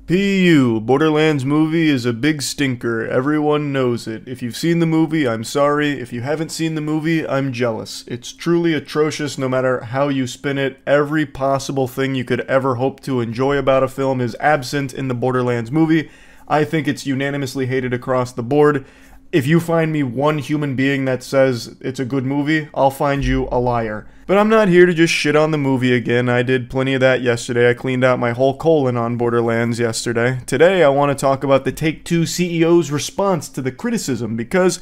PU, Borderlands movie is a big stinker. Everyone knows it. If you've seen the movie, I'm sorry. If you haven't seen the movie, I'm jealous. It's truly atrocious no matter how you spin it. Every possible thing you could ever hope to enjoy about a film is absent in the Borderlands movie. I think it's unanimously hated across the board. If you find me one human being that says it's a good movie, I'll find you a liar. But I'm not here to just shit on the movie again. I did plenty of that yesterday. I cleaned out my whole colon on Borderlands yesterday. Today, I want to talk about the Take-Two CEO's response to the criticism, because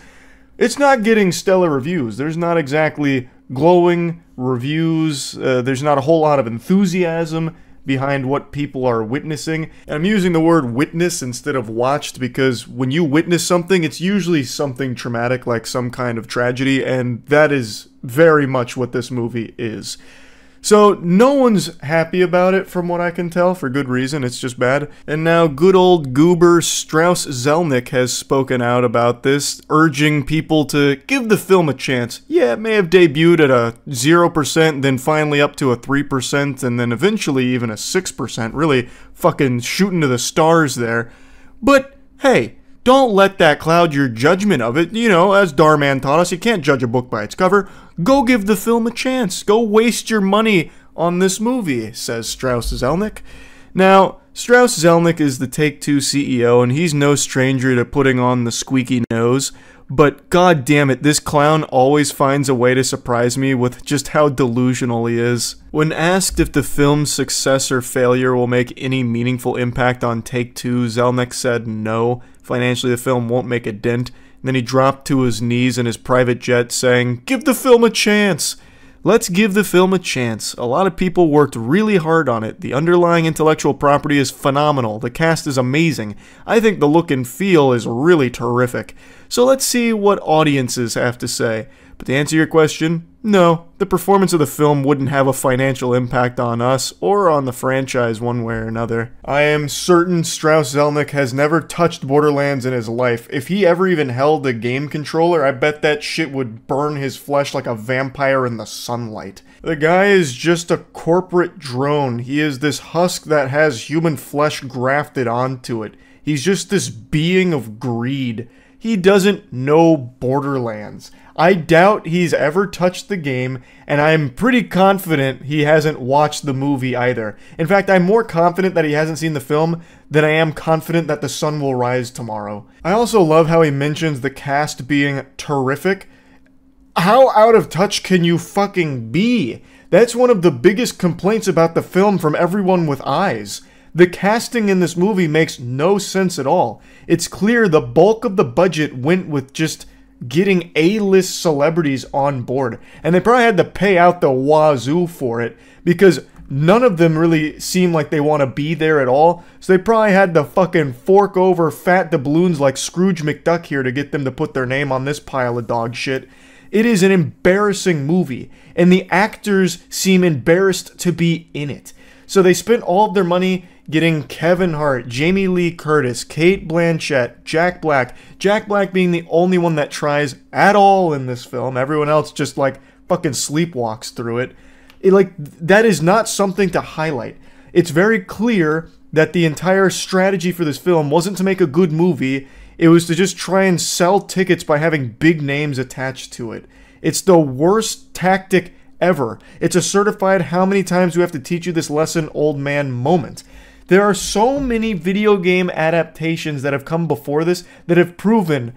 it's not getting stellar reviews. There's not exactly glowing reviews. There's not a whole lot of enthusiasm behind what people are witnessing. And I'm using the word witness instead of watched because when you witness something, it's usually something traumatic, like some kind of tragedy, and that is very much what this movie is. So no one's happy about it from what I can tell, for good reason. It's just bad. And now good old goober Strauss Zelnick has spoken out about this, urging people to give the film a chance. Yeah, it may have debuted at a 0%, then finally up to a 3%, and then eventually even a 6%. Really fucking shooting to the stars there. But hey, don't let that cloud your judgment of it. You know, as Darman taught us, you can't judge a book by its cover. Go give the film a chance. Go waste your money on this movie, says Strauss Zelnick. Now, Strauss Zelnick is the Take-Two CEO, and he's no stranger to putting on the squeaky nose. But god damn it, this clown always finds a way to surprise me with just how delusional he is. When asked if the film's success or failure will make any meaningful impact on Take-Two, Zelnick said no. Financially, the film won't make a dent. And then he dropped to his knees in his private jet saying, "Give the film a chance." Let's give the film a chance. A lot of people worked really hard on it. The underlying intellectual property is phenomenal. The cast is amazing. I think the look and feel is really terrific. So let's see what audiences have to say. But to answer your question, no, the performance of the film wouldn't have a financial impact on us or on the franchise one way or another. I am certain Strauss Zelnick has never touched Borderlands in his life. If he ever even held a game controller, I bet that shit would burn his flesh like a vampire in the sunlight. The guy is just a corporate drone. He is this husk that has human flesh grafted onto it. He's just this being of greed. He doesn't know Borderlands. I doubt he's ever touched the game, and I'm pretty confident he hasn't watched the movie either. In fact, I'm more confident that he hasn't seen the film than I am confident that the sun will rise tomorrow. I also love how he mentions the cast being terrific. How out of touch can you fucking be? That's one of the biggest complaints about the film from everyone with eyes. The casting in this movie makes no sense at all. It's clear the bulk of the budget went with just getting A-list celebrities on board. And they probably had to pay out the wazoo for it because none of them really seem like they want to be there at all. So they probably had to fucking fork over fat doubloons like Scrooge McDuck here to get them to put their name on this pile of dog shit. It is an embarrassing movie, and the actors seem embarrassed to be in it. So they spent all of their money getting Kevin Hart, Jamie Lee Curtis, Cate Blanchett, Jack Black. Jack Black being the only one that tries at all in this film. Everyone else just like fucking sleepwalks through it. That is not something to highlight. It's very clear that the entire strategy for this film wasn't to make a good movie. It was to just try and sell tickets by having big names attached to it. It's the worst tactic ever. It's a certified how many times we have to teach you this lesson, old man moment. There are so many video game adaptations that have come before this that have proven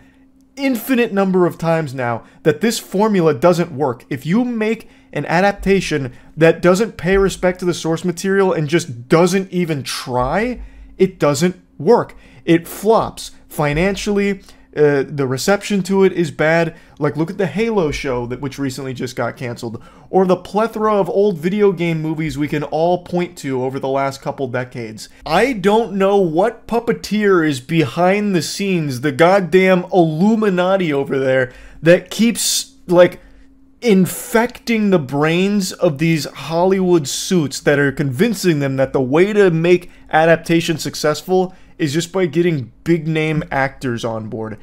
infinite number of times now that this formula doesn't work. If you make an adaptation that doesn't pay respect to the source material and just doesn't even try, it doesn't work. It flops financially. The reception to it is bad. Like, look at the Halo show which recently just got canceled, or the plethora of old video game movies we can all point to over the last couple decades. I don't know what puppeteer is behind the scenes, the goddamn Illuminati over there, that keeps, like, infecting the brains of these Hollywood suits that are convincing them that the way to make adaptation successful is just by getting big name actors on board.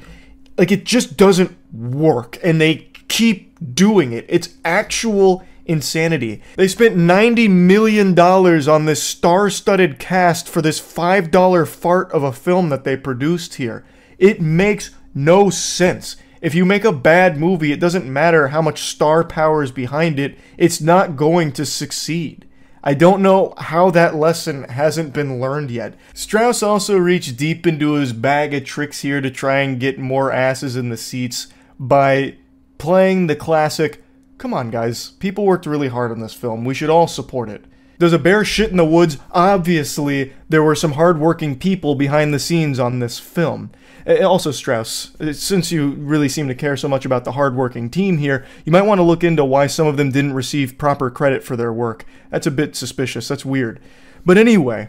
Like, it just doesn't work, and they keep doing it. It's actual insanity. They spent $90 million on this star-studded cast for this $5 fart of a film that they produced here. It makes no sense. If you make a bad movie, it doesn't matter how much star power is behind it, it's not going to succeed. I don't know how that lesson hasn't been learned yet. Strauss also reached deep into his bag of tricks here to try and get more asses in the seats by playing the classic, come on guys, people worked really hard on this film, we should all support it. Does a bear shit in the woods? Obviously, there were some hardworking people behind the scenes on this film. Also, Strauss, since you really seem to care so much about the hardworking team here, you might want to look into why some of them didn't receive proper credit for their work. That's a bit suspicious, that's weird. But anyway,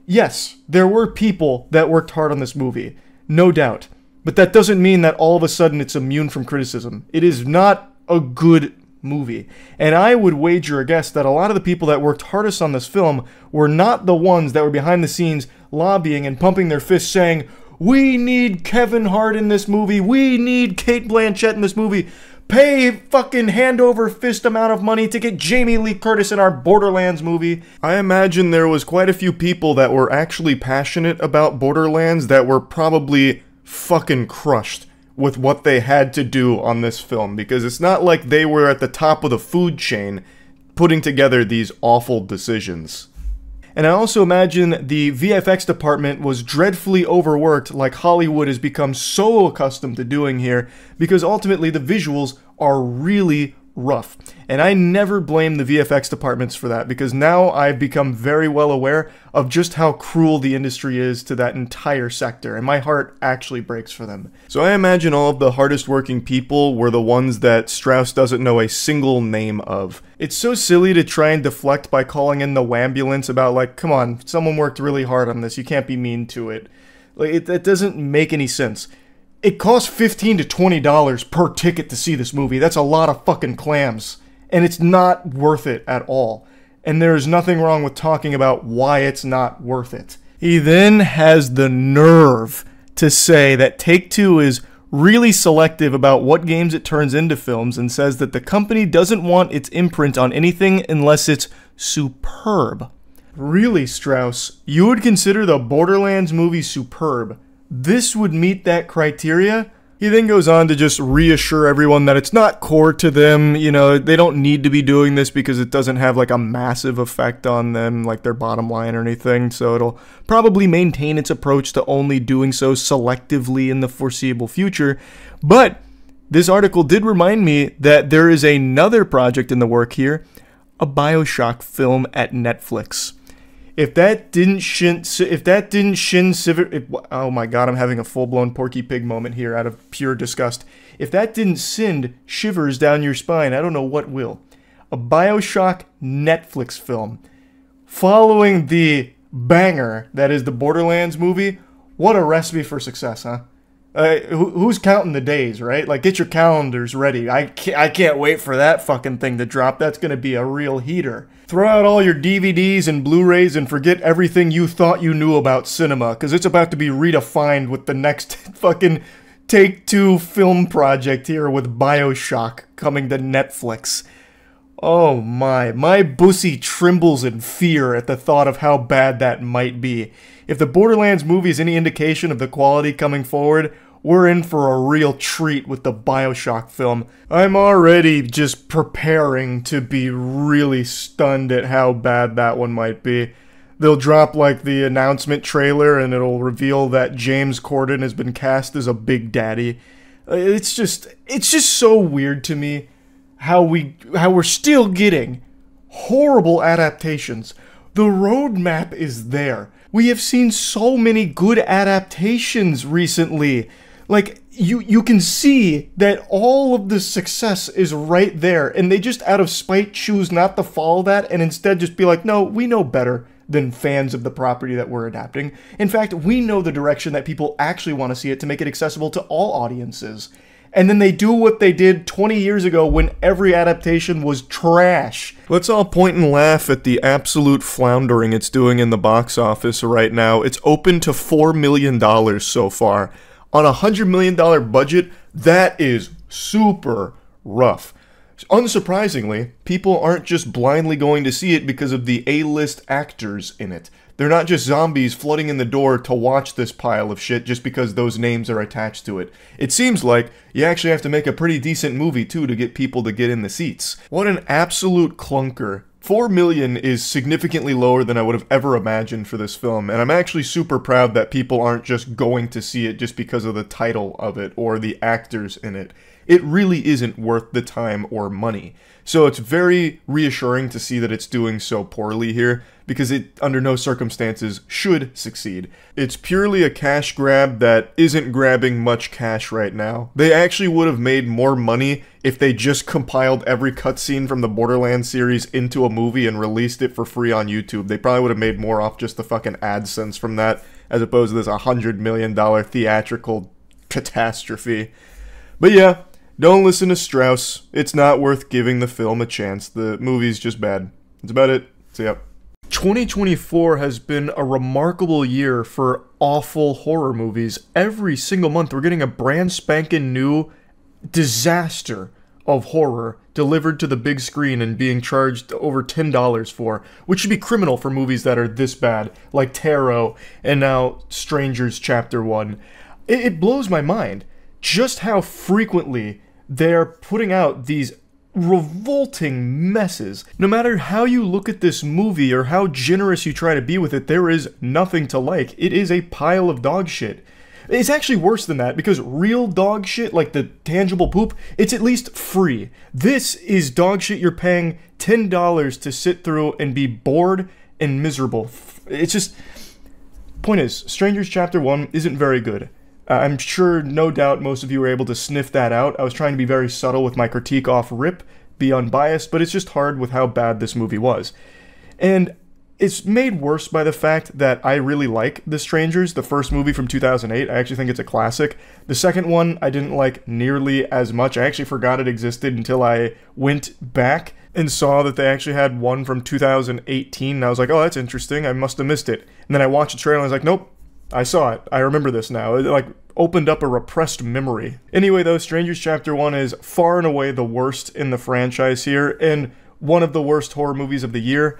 yes, there were people that worked hard on this movie, no doubt. But that doesn't mean that all of a sudden it's immune from criticism. It is not a good movie. And I would wager a guess that a lot of the people that worked hardest on this film were not the ones that were behind the scenes lobbying and pumping their fists saying, we need Kevin Hart in this movie, we need Cate Blanchett in this movie, pay fucking hand over fist amount of money to get Jamie Lee Curtis in our Borderlands movie. I imagine there was quite a few people that were actually passionate about Borderlands that were probably fucking crushed with what they had to do on this film, because it's not like they were at the top of the food chain putting together these awful decisions. And I also imagine the VFX department was dreadfully overworked, like Hollywood has become so accustomed to doing here, because ultimately the visuals are really rough. And I never blame the VFX departments for that, because now I've become very well aware of just how cruel the industry is to that entire sector, and my heart actually breaks for them. So I imagine all of the hardest working people were the ones that Strauss doesn't know a single name of. It's so silly to try and deflect by calling in the wambulance about like, come on, someone worked really hard on this, you can't be mean to it. Like, it doesn't make any sense. It costs $15 to $20 per ticket to see this movie. That's a lot of fucking clams. And it's not worth it at all. And there is nothing wrong with talking about why it's not worth it. He then has the nerve to say that Take-Two is really selective about what games it turns into films and says that the company doesn't want its imprint on anything unless it's superb. Really, Strauss? You would consider the Borderlands movie superb? This would meet that criteria? He then goes on to just reassure everyone that it's not core to them, you know, they don't need to be doing this because it doesn't have like a massive effect on them, like their bottom line or anything, so it'll probably maintain its approach to only doing so selectively in the foreseeable future. But this article did remind me that there is another project in the work here, a BioShock film at Netflix. If that didn't oh my god, I'm having a full-blown Porky Pig moment here out of pure disgust. If that didn't send shivers down your spine, I don't know what will. A BioShock Netflix film. Following the banger that is the Borderlands movie, what a recipe for success, huh? Who's counting the days, right? Like, get your calendars ready. I can't wait for that fucking thing to drop. That's gonna be a real heater. Throw out all your DVDs and Blu-rays and forget everything you thought you knew about cinema, because it's about to be redefined with the next fucking Take-Two film project here with BioShock coming to Netflix. Oh my bussy trembles in fear at the thought of how bad that might be. If the Borderlands movie is any indication of the quality coming forward, we're in for a real treat with the BioShock film. I'm already just preparing to be really stunned at how bad that one might be. They'll drop like the announcement trailer and it'll reveal that James Corden has been cast as a Big Daddy. It's just so weird to me how we're still getting horrible adaptations. The roadmap is there. We have seen so many good adaptations recently. Like, you can see that all of the success is right there, and they just out of spite choose not to follow that and instead just be like, no, we know better than fans of the property that we're adapting. In fact, we know the direction that people actually want to see it to make it accessible to all audiences. And then they do what they did 20 years ago when every adaptation was trash. Let's all point and laugh at the absolute floundering it's doing in the box office right now. It's open to $4 million so far. On a $100 million budget, that is super rough. unsurprisingly, people aren't just blindly going to see it because of the A-list actors in it. They're not just zombies flooding in the door to watch this pile of shit just because those names are attached to it. It seems like you actually have to make a pretty decent movie too to get people to get in the seats. What an absolute clunker. 4 million is significantly lower than I would have ever imagined for this film, and I'm actually super proud that people aren't just going to see it just because of the title of it or the actors in it. It really isn't worth the time or money. So it's very reassuring to see that it's doing so poorly here, because it, under no circumstances, should succeed. It's purely a cash grab that isn't grabbing much cash right now. They actually would have made more money if they just compiled every cutscene from the Borderlands series into a movie and released it for free on YouTube. They probably would have made more off just the fucking AdSense from that, as opposed to this $100 million theatrical catastrophe. But yeah, don't listen to Strauss. It's not worth giving the film a chance. The movie's just bad. That's about it. See ya. 2024 has been a remarkable year for awful horror movies. Every single month we're getting a brand spanking new disaster of horror delivered to the big screen and being charged over $10 for, which should be criminal for movies that are this bad, like Tarot and now Strangers Chapter 1. It blows my mind just how frequently they're putting out these revolting messes. No matter how you look at this movie or how generous you try to be with it, there is nothing to like. It is a pile of dog shit. It's actually worse than that, because real dog shit, like the tangible poop, it's at least free. This is dog shit you're paying $10 to sit through and be bored and miserable. It's just... Point is, Strangers Chapter 1 isn't very good. I'm sure, no doubt, most of you were able to sniff that out. I was trying to be very subtle with my critique off rip, be unbiased, but it's just hard with how bad this movie was. And it's made worse by the fact that I really like The Strangers, the first movie from 2008. I actually think it's a classic. The second one I didn't like nearly as much. I actually forgot it existed until I went back and saw that they actually had one from 2018, and I was like, oh, that's interesting, I must have missed it. And then I watched the trailer and I was like, nope, I saw it. I remember this now. It, like, opened up a repressed memory. Anyway, though, Strangers Chapter 1 is far and away the worst in the franchise here, and one of the worst horror movies of the year.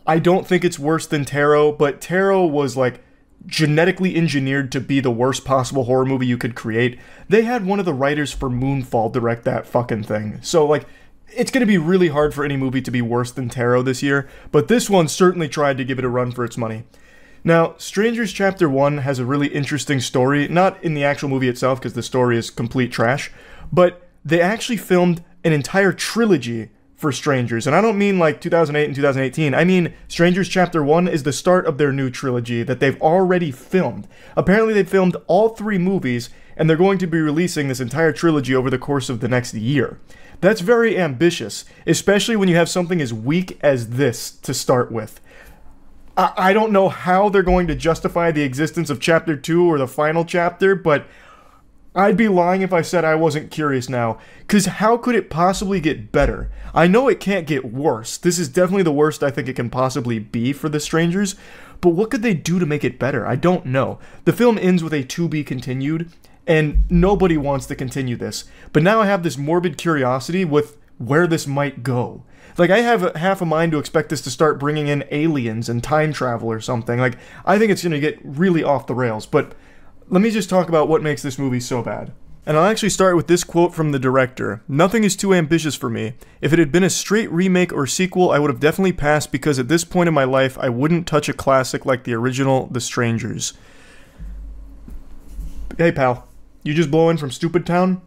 I don't think it's worse than Tarot, but Tarot was, like, genetically engineered to be the worst possible horror movie you could create. They had one of the writers for Moonfall direct that fucking thing. So, like, it's going to be really hard for any movie to be worse than Tarot this year, but this one certainly tried to give it a run for its money. Now, Strangers Chapter 1 has a really interesting story, not in the actual movie itself, because the story is complete trash, but they actually filmed an entire trilogy for Strangers, and I don't mean like 2008 and 2018, I mean Strangers Chapter 1 is the start of their new trilogy that they've already filmed. Apparently they filmed all 3 movies, and they're going to be releasing this entire trilogy over the course of the next year. That's very ambitious, especially when you have something as weak as this to start with. I don't know how they're going to justify the existence of Chapter 2 or the final chapter, but I'd be lying if I said I wasn't curious now, because how could it possibly get better? I know it can't get worse. This is definitely the worst I think it can possibly be for The Strangers, but what could they do to make it better? I don't know. The film ends with a to be continued, and nobody wants to continue this. But now I have this morbid curiosity with where this might go. Like, I have half a mind to expect this to start bringing in aliens and time travel or something. Like, I think it's going to get really off the rails, but let me just talk about what makes this movie so bad. And I'll actually start with this quote from the director. "Nothing is too ambitious for me. If it had been a straight remake or sequel, I would have definitely passed, because at this point in my life, I wouldn't touch a classic like the original The Strangers." Hey pal, you just blow in from Stupid Town?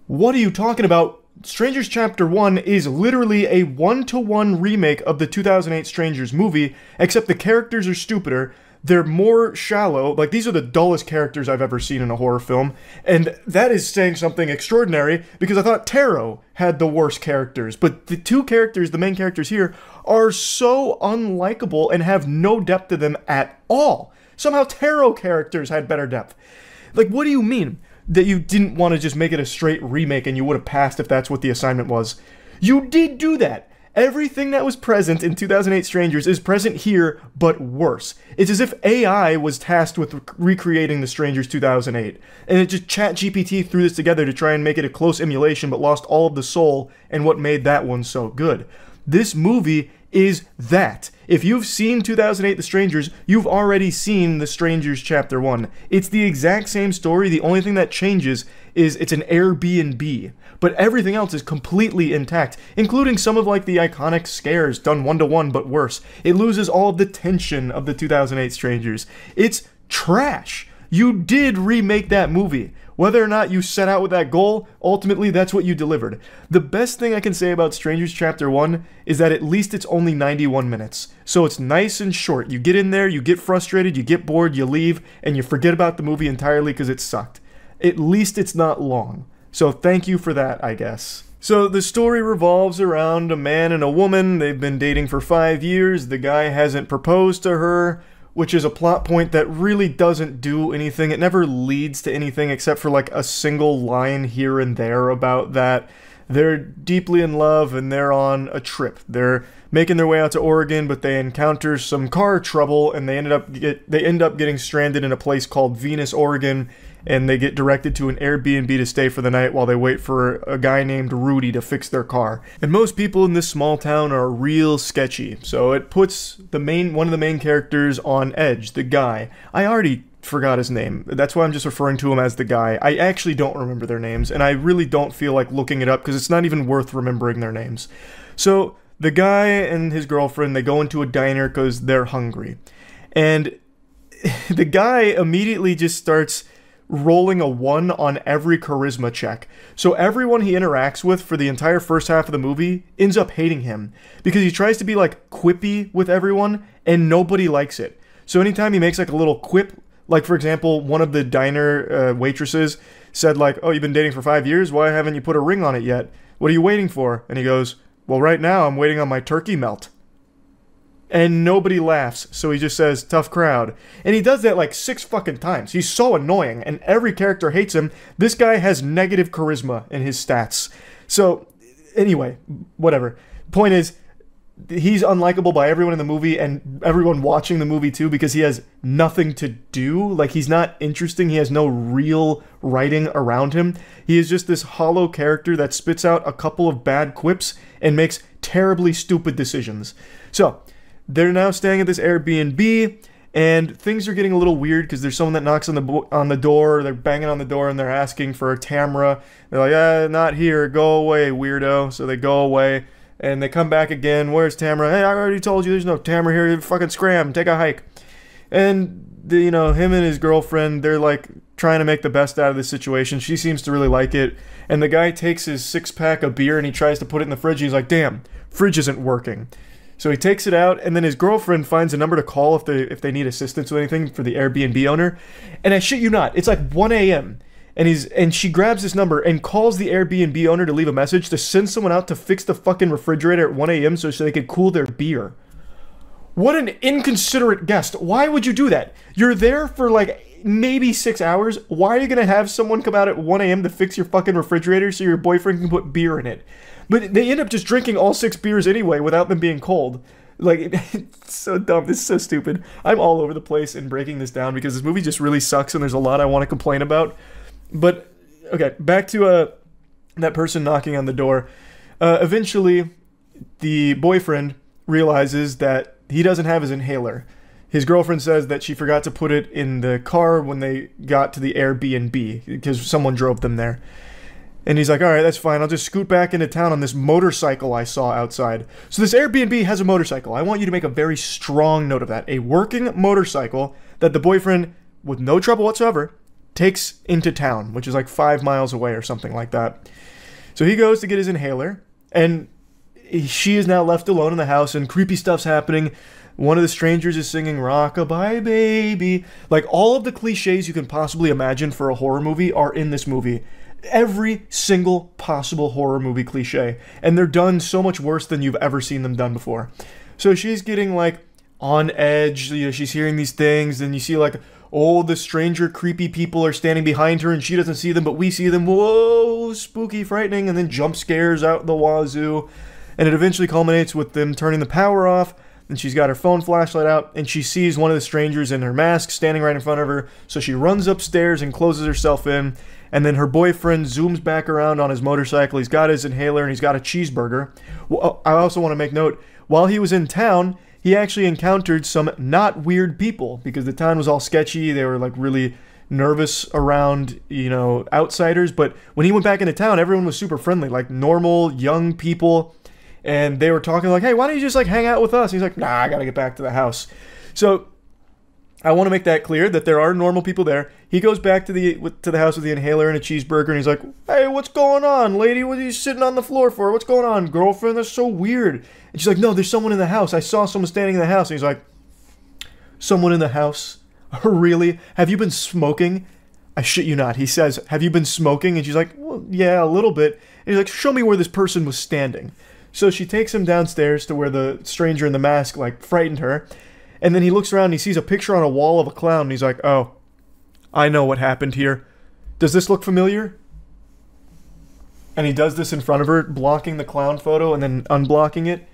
What are you talking about? Strangers Chapter 1 is literally a one-to-one remake of the 2008 Strangers movie, except the characters are stupider, they're more shallow, like these are the dullest characters I've ever seen in a horror film, and that is saying something extraordinary, because I thought Tarot had the worst characters, but the two characters, the main characters here, are so unlikable and have no depth to them at all. Somehow Tarot characters had better depth. Like, what do you mean? That you didn't want to just make it a straight remake and you would have passed if that's what the assignment was. You did do that! Everything that was present in 2008 Strangers is present here, but worse. It's as if AI was tasked with recreating the Strangers 2008, and it just ChatGPT threw this together to try and make it a close emulation, but lost all of the soul and what made that one so good. This movie is that. If you've seen 2008 The Strangers, you've already seen The Strangers Chapter 1. It's the exact same story, the only thing that changes is it's an Airbnb. But everything else is completely intact, including some of like the iconic scares done one-to-one but worse. It loses all of the tension of the 2008 Strangers. It's trash. You did remake that movie. Whether or not you set out with that goal, ultimately that's what you delivered. The best thing I can say about Strangers Chapter 1 is that at least it's only 91 minutes. So it's nice and short. You get in there, you get frustrated, you get bored, you leave, and you forget about the movie entirely because it sucked. At least it's not long. So thank you for that, I guess. So the story revolves around a man and a woman. They've been dating for 5 years. The guy hasn't proposed to her, which is a plot point that really doesn't do anything. It never leads to anything except for like a single line here and there about that. They're deeply in love and they're on a trip. They're making their way out to Oregon, but they encounter some car trouble and they end up getting stranded in a place called Venus, Oregon, and they get directed to an Airbnb to stay for the night while they wait for a guy named Rudy to fix their car. And most people in this small town are real sketchy, so it puts one of the main characters on edge, the guy. I already forgot his name. That's why I'm just referring to him as the guy. I actually don't remember their names, and I really don't feel like looking it up because it's not even worth remembering their names. So the guy and his girlfriend, they go into a diner because they're hungry. And the guy immediately just starts rolling a 1 on every charisma check. So everyone he interacts with for the entire first half of the movie ends up hating him because he tries to be like quippy with everyone and nobody likes it. So anytime he makes like a little quip, like for example, one of the diner waitresses said like, "Oh, you've been dating for 5 years? Why haven't you put a ring on it yet? What are you waiting for?" And he goes, "Well, right now I'm waiting on my turkey melt." And nobody laughs, so he just says, "Tough crowd." And he does that like 6 fucking times. He's so annoying, and every character hates him. This guy has negative charisma in his stats. So, anyway, whatever. Point is, he's unlikable by everyone in the movie, and everyone watching the movie too, because he has nothing to do. Like, he's not interesting. He has no real writing around him. He is just this hollow character that spits out a couple of bad quips and makes terribly stupid decisions. So, they're now staying at this Airbnb, and things are getting a little weird because there's someone that knocks on the door. They're banging on the door, and they're asking for Tamara. They're like, not here. Go away, weirdo." So they go away, and they come back again. "Where's Tamara?" "Hey, I already told you there's no Tamara here. Fucking scram. Take a hike." And, him and his girlfriend, they're like trying to make the best out of this situation. She seems to really like it. And the guy takes his 6-pack of beer, and he tries to put it in the fridge. He's like, "Damn, fridge isn't working." So he takes it out, and then his girlfriend finds a number to call if they need assistance with anything for the Airbnb owner. And I shit you not, it's like 1 a.m. And she grabs this number and calls the Airbnb owner to leave a message to send someone out to fix the fucking refrigerator at 1 a.m. so they could cool their beer. What an inconsiderate guest. Why would you do that? You're there for like maybe 6 hours. Why are you going to have someone come out at 1 a.m. to fix your fucking refrigerator so your boyfriend can put beer in it? But they end up just drinking all 6 beers anyway without them being cold. Like, it's so dumb. This is so stupid. I'm all over the place in breaking this down because this movie just really sucks and there's a lot I want to complain about. But, okay, back to that person knocking on the door. Eventually, the boyfriend realizes that he doesn't have his inhaler. His girlfriend says that she forgot to put it in the car when they got to the Airbnb because someone drove them there. And he's like, "All right, that's fine. I'll just scoot back into town on this motorcycle I saw outside." So this Airbnb has a motorcycle. I want you to make a very strong note of that. A working motorcycle that the boyfriend, with no trouble whatsoever, takes into town, which is like 5 miles away or something like that. So he goes to get his inhaler, and she is now left alone in the house, and creepy stuff's happening. One of the strangers is singing "Rockabye Baby." Like, all of the cliches you can possibly imagine for a horror movie are in this movie. Every single possible horror movie cliche. And they're done so much worse than you've ever seen them done before. So she's getting, like, on edge. She's hearing these things, and you see, like, oh, the stranger creepy people are standing behind her, and she doesn't see them, but we see them. Whoa, spooky, frightening, and then jump scares out the wazoo. And it eventually culminates with them turning the power off, and she's got her phone flashlight out, and she sees one of the strangers in her mask standing right in front of her, so she runs upstairs and closes herself in, and then her boyfriend zooms back around on his motorcycle. He's got his inhaler, and he's got a cheeseburger. Well, I also want to make note, while he was in town, he actually encountered some not weird people, because the town was all sketchy. They were like really nervous around, you know, outsiders, but when he went back into town, everyone was super friendly, like normal young people, and they were talking like, hey, why don't you just like hang out with us? And he's like, nah, I gotta get back to the house. So I want to make that clear that there are normal people there. He goes back to the house with the inhaler and a cheeseburger, and he's like, hey, what's going on, lady? What are you sitting on the floor for? What's going on, girlfriend? That's so weird. And she's like, no, there's someone in the house. I saw someone standing in the house. And he's like, someone in the house? Really? Have you been smoking? I shit you not. He says, have you been smoking? And she's like, well, yeah, a little bit. And he's like, show me where this person was standing. So she takes him downstairs to where the stranger in the mask, like, frightened her. And then he looks around and he sees a picture on a wall of a clown. And he's like, oh, I know what happened here. Does this look familiar? And he does this in front of her, blocking the clown photo and then unblocking it.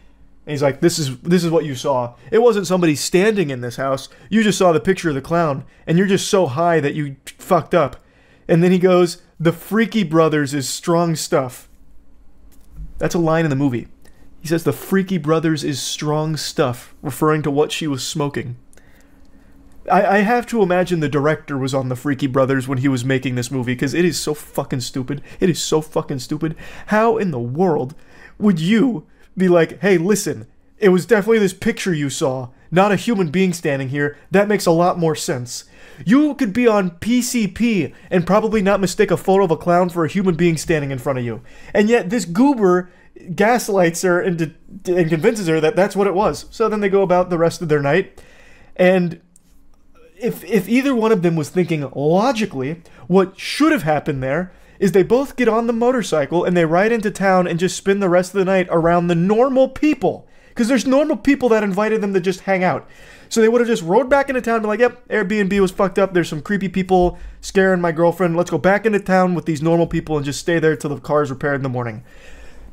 And he's like, this is what you saw. It wasn't somebody standing in this house. You just saw the picture of the clown. And you're just so high that you fucked up. And then he goes, the Freaky Brothers is strong stuff. That's a line in the movie. He says the Freaky Brothers is strong stuff, referring to what she was smoking. I have to imagine the director was on the Freaky Brothers when he was making this movie, because it is so fucking stupid. It is so fucking stupid. How in the world would you be like, hey, listen, it was definitely this picture you saw, not a human being standing here. That makes a lot more sense. You could be on PCP and probably not mistake a photo of a clown for a human being standing in front of you. And yet this goober gaslights her and convinces her that that's what it was. So then they go about the rest of their night. And if either one of them was thinking logically, what should have happened there is they both get on the motorcycle and they ride into town and just spend the rest of the night around the normal people. Because there's normal people that invited them to just hang out. So they would have just rode back into town and be like, yep, Airbnb was fucked up. There's some creepy people scaring my girlfriend. Let's go back into town with these normal people and just stay there till the car's repaired in the morning.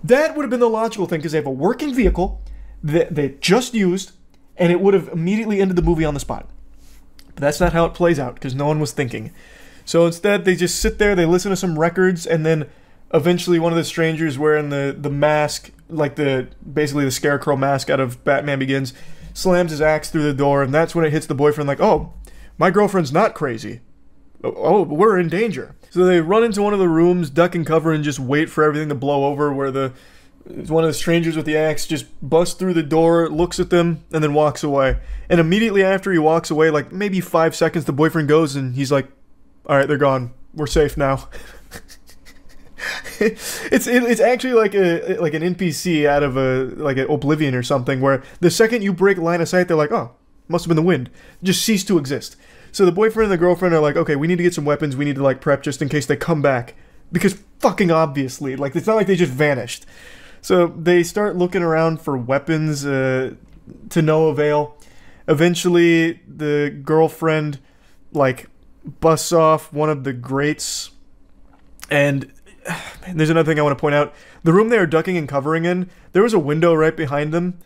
That would have been the logical thing, because they have a working vehicle that they just used, and it would have immediately ended the movie on the spot. But that's not how it plays out, because no one was thinking. So instead, they just sit there, they listen to some records, and then eventually one of the strangers wearing the mask, like basically the scarecrow mask out of Batman Begins, slams his axe through the door, and that's when it hits the boyfriend like, oh, my girlfriend's not crazy. Oh, we're in danger. So they run into one of the rooms, duck and cover, and just wait for everything to blow over, where one of the strangers with the axe just busts through the door, looks at them, and then walks away. And immediately after he walks away, like maybe 5 seconds, the boyfriend goes, and he's like, all right, they're gone. We're safe now. It's actually like an NPC out of like an Oblivion or something, where the second you break line of sight, they're like, oh, must have been the wind. Just cease to exist. So the boyfriend and the girlfriend are like, okay, we need to get some weapons. We need to like prep just in case they come back, because fucking obviously, like, it's not like they just vanished. So they start looking around for weapons to no avail. Eventually, the girlfriend like busts off one of the grates, and there's another thing I want to point out. The room they are ducking and covering in, there was a window right behind them.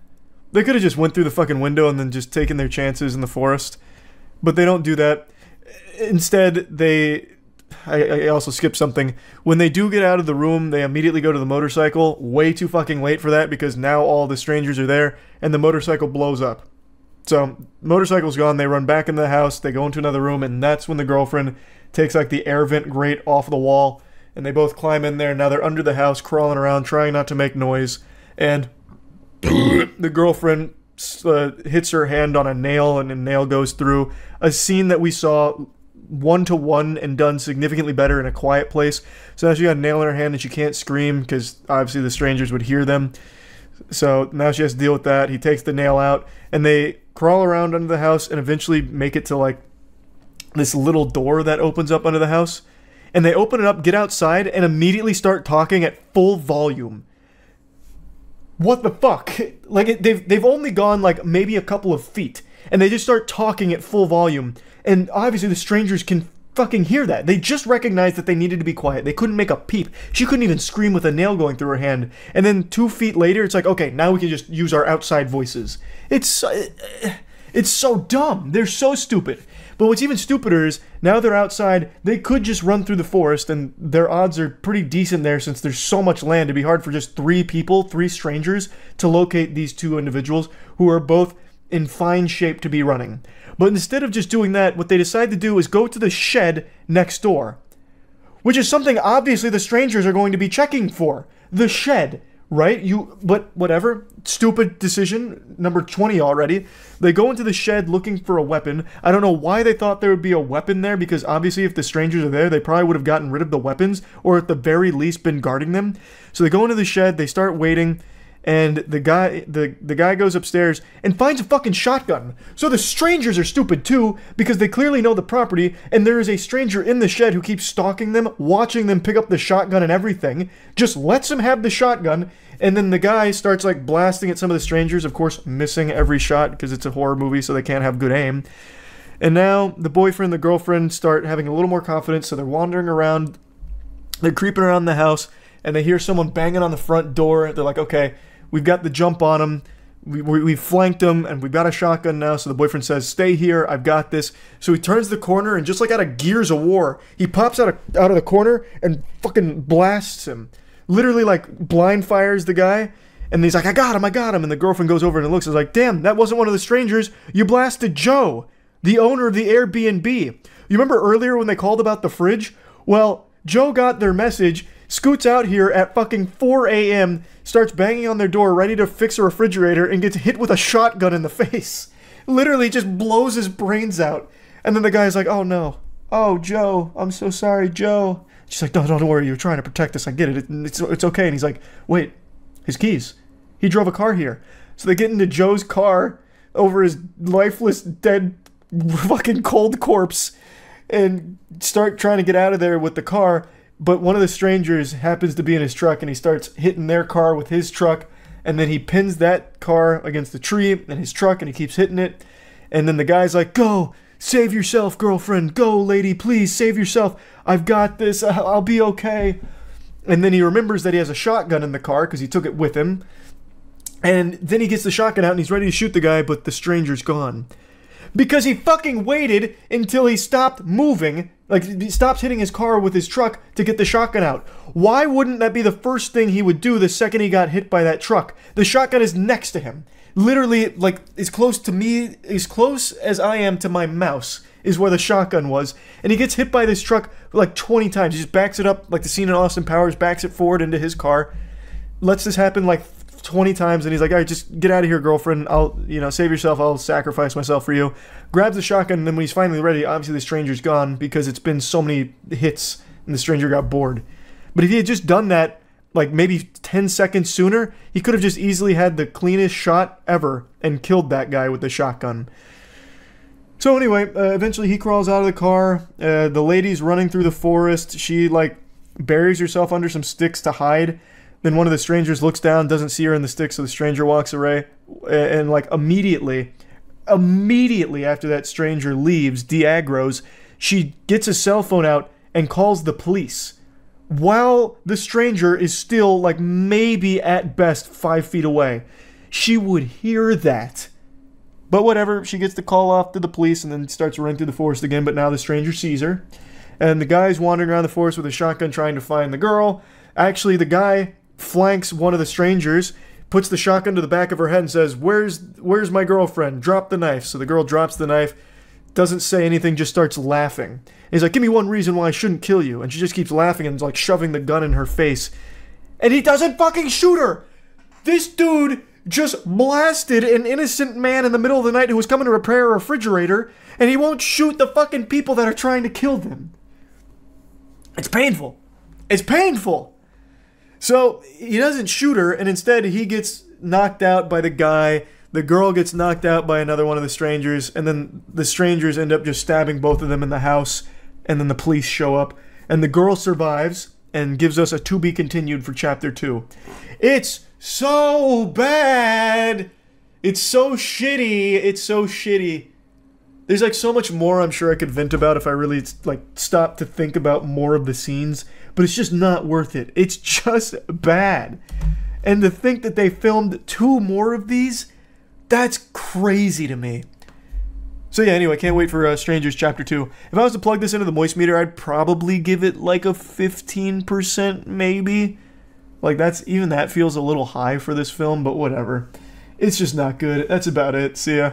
They could have just went through the fucking window and then just taken their chances in the forest. But they don't do that. Instead, I also skipped something. When they do get out of the room, they immediately go to the motorcycle. Way too fucking late for that, because now all the strangers are there, and the motorcycle blows up. So, motorcycle's gone, they run back into the house, they go into another room, and that's when the girlfriend takes like the air vent grate off the wall, and they both climb in there. Now they're under the house, crawling around, trying not to make noise, and the girlfriend hits her hand on a nail, and a nail goes through. A scene that we saw 1-to-1 and done significantly better in A Quiet Place. So now she got a nail in her hand and she can't scream, because obviously the strangers would hear them. So now she has to deal with that. He takes the nail out, and they crawl around under the house and eventually make it to like this little door that opens up under the house. And they open it up, get outside, and immediately start talking at full volume. What the fuck? Like, they've only gone like maybe a couple of feet, and they just start talking at full volume. And obviously the strangers can fucking hear that. They just recognized that they needed to be quiet. They couldn't make a peep. She couldn't even scream with a nail going through her hand. And then 2 feet later, it's like, okay, now we can just use our outside voices. It's so dumb. They're so stupid. But what's even stupider is, now they're outside, they could just run through the forest, and their odds are pretty decent there since there's so much land. It'd be hard for just 3 people, 3 strangers, to locate these 2 individuals who are both in fine shape to be running. But instead of just doing that, what they decide to do is go to the shed next door. Which is something obviously the strangers are going to be checking for. The shed. Right? But whatever. Stupid decision. Number 20 already. They go into the shed looking for a weapon. I don't know why they thought there would be a weapon there, because obviously if the strangers are there, they probably would have gotten rid of the weapons, or at the very least been guarding them. So they go into the shed, they start waiting, and the guy goes upstairs and finds a fucking shotgun. So the strangers are stupid too, because they clearly know the property, and there is a stranger in the shed who keeps stalking them, watching them pick up the shotgun and everything, just lets them have the shotgun, and then the guy starts like blasting at some of the strangers, of course missing every shot because it's a horror movie so they can't have good aim. And now the boyfriend and the girlfriend start having a little more confidence, so they're wandering around, they're creeping around the house, and they hear someone banging on the front door. They're like, okay, we've got the jump on them. We've flanked them, and we've got a shotgun now. So the boyfriend says, stay here, I've got this. So he turns the corner, and just like out of Gears of War, he pops out of the corner and fucking blasts him. Literally, like, blind fires the guy. And he's like, I got him. And the girlfriend goes over and looks and is like, damn, that wasn't one of the strangers. You blasted Joe, the owner of the Airbnb. You remember earlier when they called about the fridge? Well, Joe got their message, scoots out here at fucking 4 a.m., starts banging on their door ready to fix a refrigerator, and gets hit with a shotgun in the face. Literally just blows his brains out. And then the guy's like, oh no. Oh, Joe, I'm so sorry, Joe. She's like, no, don't worry, you're trying to protect us, I get it. It's okay. And he's like, wait, his keys. He drove a car here. So they get into Joe's car over his lifeless, dead, fucking cold corpse and start trying to get out of there with the car. But one of the strangers happens to be in his truck, and he starts hitting their car with his truck, and then he pins that car against the tree and his truck, and he keeps hitting it. And then the guy's like, go, save yourself, girlfriend. Go, lady, please, save yourself. I've got this. I'll be okay. And then he remembers that he has a shotgun in the car because he took it with him. And then he gets the shotgun out, and he's ready to shoot the guy, but the stranger's gone. Because he fucking waited until he stopped moving, like he stopped hitting his car with his truck to get the shotgun out. Why wouldn't that be the first thing he would do the second he got hit by that truck? The shotgun is next to him. Literally, like, as close to me, as close as I am to my mouse is where the shotgun was. And he gets hit by this truck like 20 times. He just backs it up, like the scene in Austin Powers, backs it forward into his car. Lets this happen like 20 times, and he's like, all right, just get out of here, girlfriend. I'll, save yourself. I'll sacrifice myself for you. Grabs the shotgun, and then when he's finally ready, obviously the stranger's gone because it's been so many hits, and the stranger got bored. But if he had just done that, like maybe 10 seconds sooner, he could have just easily had the cleanest shot ever and killed that guy with the shotgun. So anyway, eventually he crawls out of the car. The lady's running through the forest. She, like, buries herself under some sticks to hide. Then one of the strangers looks down, doesn't see her in the sticks, so the stranger walks away. And like immediately after that stranger leaves, de-aggroes, she gets a cell phone out and calls the police. While the stranger is still, like, maybe at best 5 feet away. She would hear that. But whatever, she gets the call off to the police and then starts running through the forest again, but now the stranger sees her. And the guy's wandering around the forest with a shotgun trying to find the girl. Actually, the guy flanks one of the strangers, puts the shotgun to the back of her head and says, where's my girlfriend? Drop the knife. So the girl drops the knife, doesn't say anything, just starts laughing. And he's like, give me one reason why I shouldn't kill you. And she just keeps laughing and is like shoving the gun in her face. And he doesn't fucking shoot her! This dude just blasted an innocent man in the middle of the night who was coming to repair a refrigerator, and he won't shoot the fucking people that are trying to kill them. It's painful. It's painful! So, he doesn't shoot her, and instead he gets knocked out by the guy, the girl gets knocked out by another one of the strangers, and then the strangers end up just stabbing both of them in the house, and then the police show up, and the girl survives, and gives us a to be continued for Chapter 2. It's so bad! It's so shitty, it's so shitty. There's like so much more I'm sure I could vent about if I really like stopped to think about more of the scenes, but it's just not worth it. It's just bad. And to think that they filmed 2 more of these, that's crazy to me. So yeah, anyway, can't wait for Strangers Chapter 2. If I was to plug this into the moist meter, I'd probably give it like a 15% maybe. Like even that feels a little high for this film, but whatever. It's just not good. That's about it. See ya.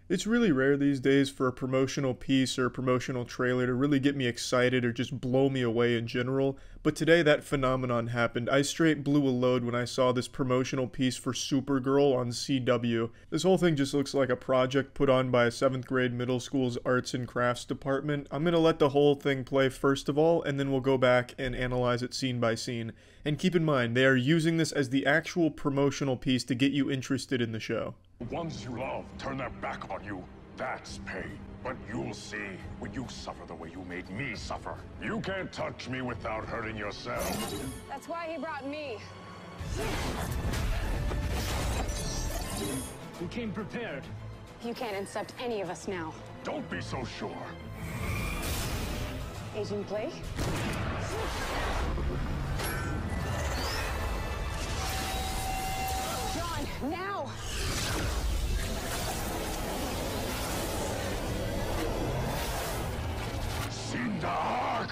It's really rare these days for a promotional piece or a promotional trailer to really get me excited or just blow me away in general, but today that phenomenon happened. I straight blew a load when I saw this promotional piece for Supergirl on CW. This whole thing just looks like a project put on by a 7th grade middle school's arts and crafts department. I'm gonna let the whole thing play first of all, and then we'll go back and analyze it scene by scene. And keep in mind, they are using this as the actual promotional piece to get you interested in the show. The ones you love turn their back on you. That's pain. But you'll see when you suffer the way you made me suffer. You can't touch me without hurting yourself. That's why he brought me. We came prepared. You can't intercept any of us now. Don't be so sure. Agent Blake? John, now! Dark.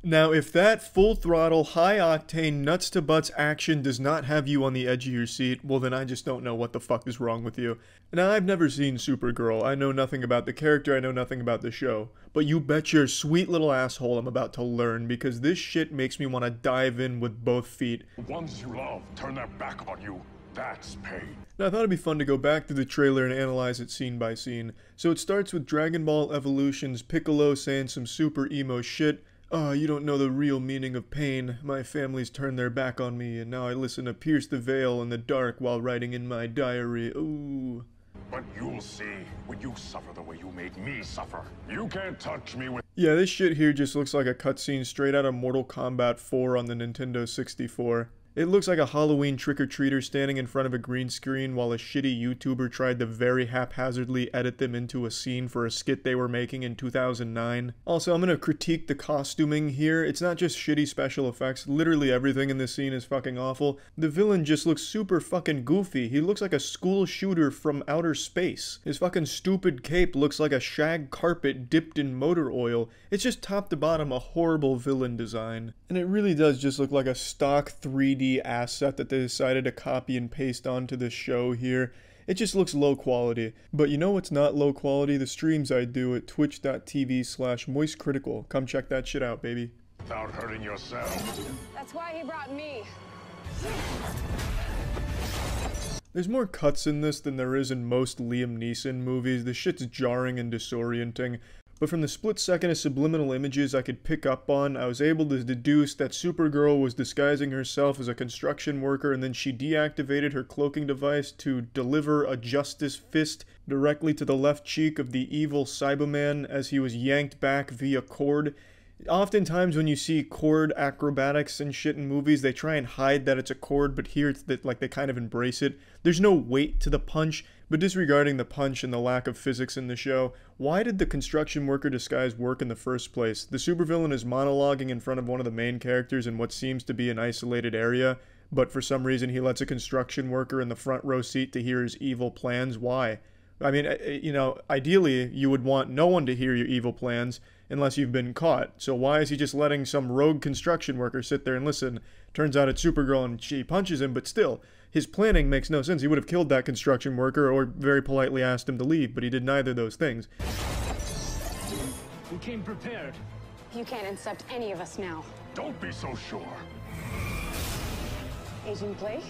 Now, if that full-throttle, high-octane, nuts-to-butts action does not have you on the edge of your seat, well then I just don't know what the fuck is wrong with you. Now, I've never seen Supergirl. I know nothing about the character, I know nothing about the show. But you bet your sweet little asshole I'm about to learn, because this shit makes me want to dive in with both feet. The ones you love turn their back on you. That's pain. Now, I thought it'd be fun to go back to the trailer and analyze it scene by scene. So it starts with Dragon Ball Evolution's Piccolo saying some super emo shit. "Oh, you don't know the real meaning of pain. My family's turned their back on me, and now I listen to Pierce the Veil in the dark while writing in my diary. Ooh." But you'll see when you suffer the way you made me suffer. You can't touch me with... Yeah, this shit here just looks like a cutscene straight out of Mortal Kombat 4 on the Nintendo 64. It looks like a Halloween trick-or-treater standing in front of a green screen while a shitty YouTuber tried to very haphazardly edit them into a scene for a skit they were making in 2009. Also, I'm gonna critique the costuming here. It's not just shitty special effects. Literally everything in this scene is fucking awful. The villain just looks super fucking goofy. He looks like a school shooter from outer space. His fucking stupid cape looks like a shag carpet dipped in motor oil. It's just top to bottom a horrible villain design. And it really does just look like a stock 3D asset that they decided to copy and paste onto this show here. It just looks low quality. But you know what's not low quality? The streams I do at twitch.tv/moistcritical. Come check that shit out, baby. Without hurting yourself. That's why he brought me. There's more cuts in this than there is in most Liam Neeson movies. The shit's jarring and disorienting. But from the split second of subliminal images I could pick up on, I was able to deduce that Supergirl was disguising herself as a construction worker, and then she deactivated her cloaking device to deliver a justice fist directly to the left cheek of the evil Cyberman as he was yanked back via cord. Oftentimes when you see cord acrobatics and shit in movies, they try and hide that it's a cord, but here it's that like they kind of embrace it. There's no weight to the punch, but disregarding the punch and the lack of physics in the show, why did the construction worker disguise work in the first place? The supervillain is monologuing in front of one of the main characters in what seems to be an isolated area, but for some reason he lets a construction worker in the front row seat to hear his evil plans. Why? I mean, you know, ideally you would want no one to hear your evil plans unless you've been caught. So why is he just letting some rogue construction worker sit there and listen? Turns out it's Supergirl and she punches him, but still, his planning makes no sense. He would have killed that construction worker or very politely asked him to leave, but he did neither of those things. We came prepared. You can't intercept any of us now. Don't be so sure. Agent Blake?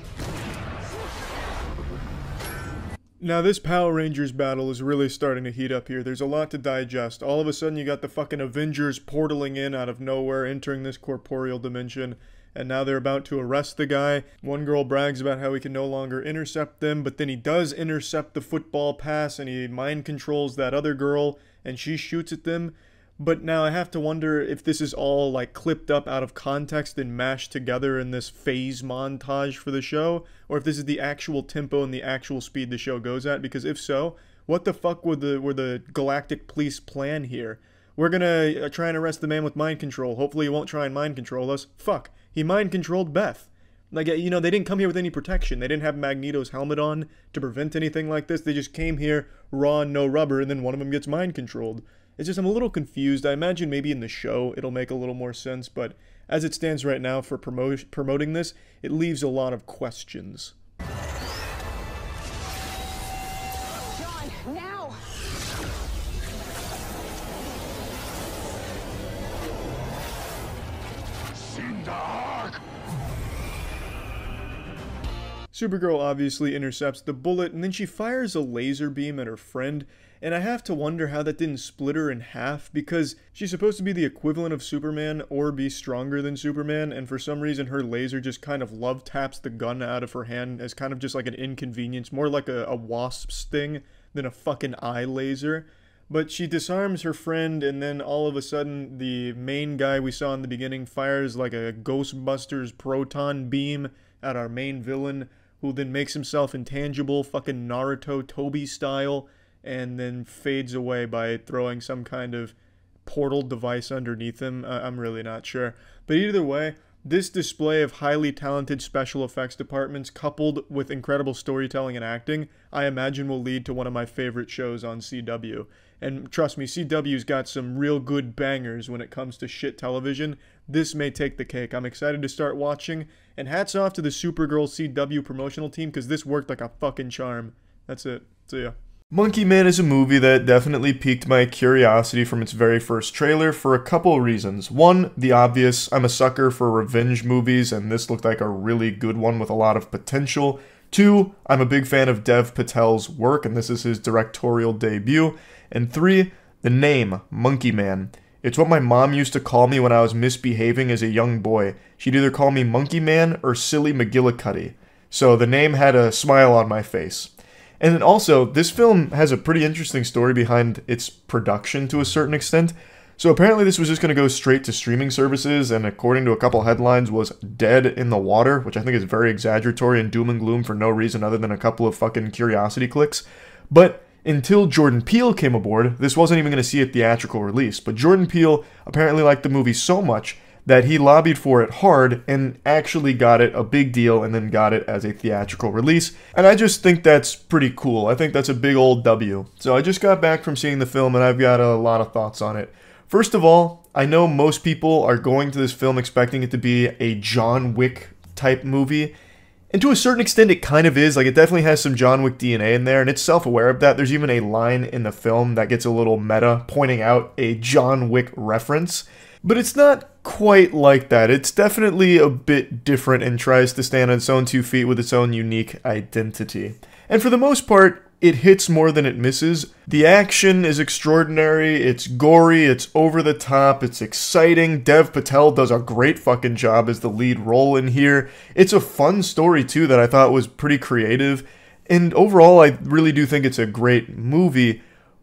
Now this Power Rangers battle is really starting to heat up here. There's a lot to digest. All of a sudden you got the fucking Avengers portaling in out of nowhere, entering this corporeal dimension, and now they're about to arrest the guy. One girl brags about how he can no longer intercept them, but then he does intercept the football pass and he mind controls that other girl and she shoots at them. But now I have to wonder if this is all like clipped up out of context and mashed together in this phase montage for the show, or if this is the actual tempo and the actual speed the show goes at, because if so, what the fuck were the Galactic Police plan here? We're gonna try and arrest the man with mind control. Hopefully he won't try and mind control us. Fuck, he mind controlled Beth. Like, you know, they didn't come here with any protection. They didn't have Magneto's helmet on to prevent anything like this. They just came here raw and no rubber, and then one of them gets mind controlled. It's just, I'm a little confused. I imagine maybe in the show it'll make a little more sense, but as it stands right now for promoting this, it leaves a lot of questions. John, now! Supergirl obviously intercepts the bullet, and then she fires a laser beam at her friend, and I have to wonder how that didn't split her in half, because she's supposed to be the equivalent of Superman or be stronger than Superman, and for some reason her laser just kind of love taps the gun out of her hand as kind of just like an inconvenience, more like a wasp sting than a fucking eye laser. But she disarms her friend, and then all of a sudden the main guy we saw in the beginning fires like a Ghostbusters proton beam at our main villain, who then makes himself intangible, fucking Naruto Toby style, and then fades away by throwing some kind of portal device underneath him. I'm really not sure. But either way, this display of highly talented special effects departments coupled with incredible storytelling and acting, I imagine will lead to one of my favorite shows on CW. And trust me, CW's got some real good bangers when it comes to shit television. This may take the cake. I'm excited to start watching, and hats off to the Supergirl CW promotional team, because this worked like a fucking charm. That's it. See ya. Monkey Man is a movie that definitely piqued my curiosity from its very first trailer for a couple of reasons. One, the obvious, I'm a sucker for revenge movies, and this looked like a really good one with a lot of potential. Two, I'm a big fan of Dev Patel's work, and this is his directorial debut. And three, the name, Monkey Man. It's what my mom used to call me when I was misbehaving as a young boy. She'd either call me Monkey Man or Silly McGillicuddy. So the name had a smile on my face. And then also, this film has a pretty interesting story behind its production to a certain extent. So apparently this was just going to go straight to streaming services, and according to a couple headlines was dead in the water, which I think is very exaggeratory and doom and gloom for no reason other than a couple of fucking curiosity clicks. But until Jordan Peele came aboard, this wasn't even going to see a theatrical release. But Jordan Peele apparently liked the movie so much that he lobbied for it hard and actually got it a big deal and then got it as a theatrical release. And I just think that's pretty cool. I think that's a big old W. So I just got back from seeing the film and I've got a lot of thoughts on it. First of all, I know most people are going to this film expecting it to be a John Wick type movie. And to a certain extent, it kind of is. Like, it definitely has some John Wick DNA in there, and it's self-aware of that. There's even a line in the film that gets a little meta, pointing out a John Wick reference. But it's not quite like that. It's definitely a bit different and tries to stand on its own 2 feet with its own unique identity. And for the most part, it hits more than it misses. The action is extraordinary, it's gory, it's over the top, it's exciting. Dev Patel does a great fucking job as the lead role in here. It's a fun story too that I thought was pretty creative. And overall, I really do think it's a great movie,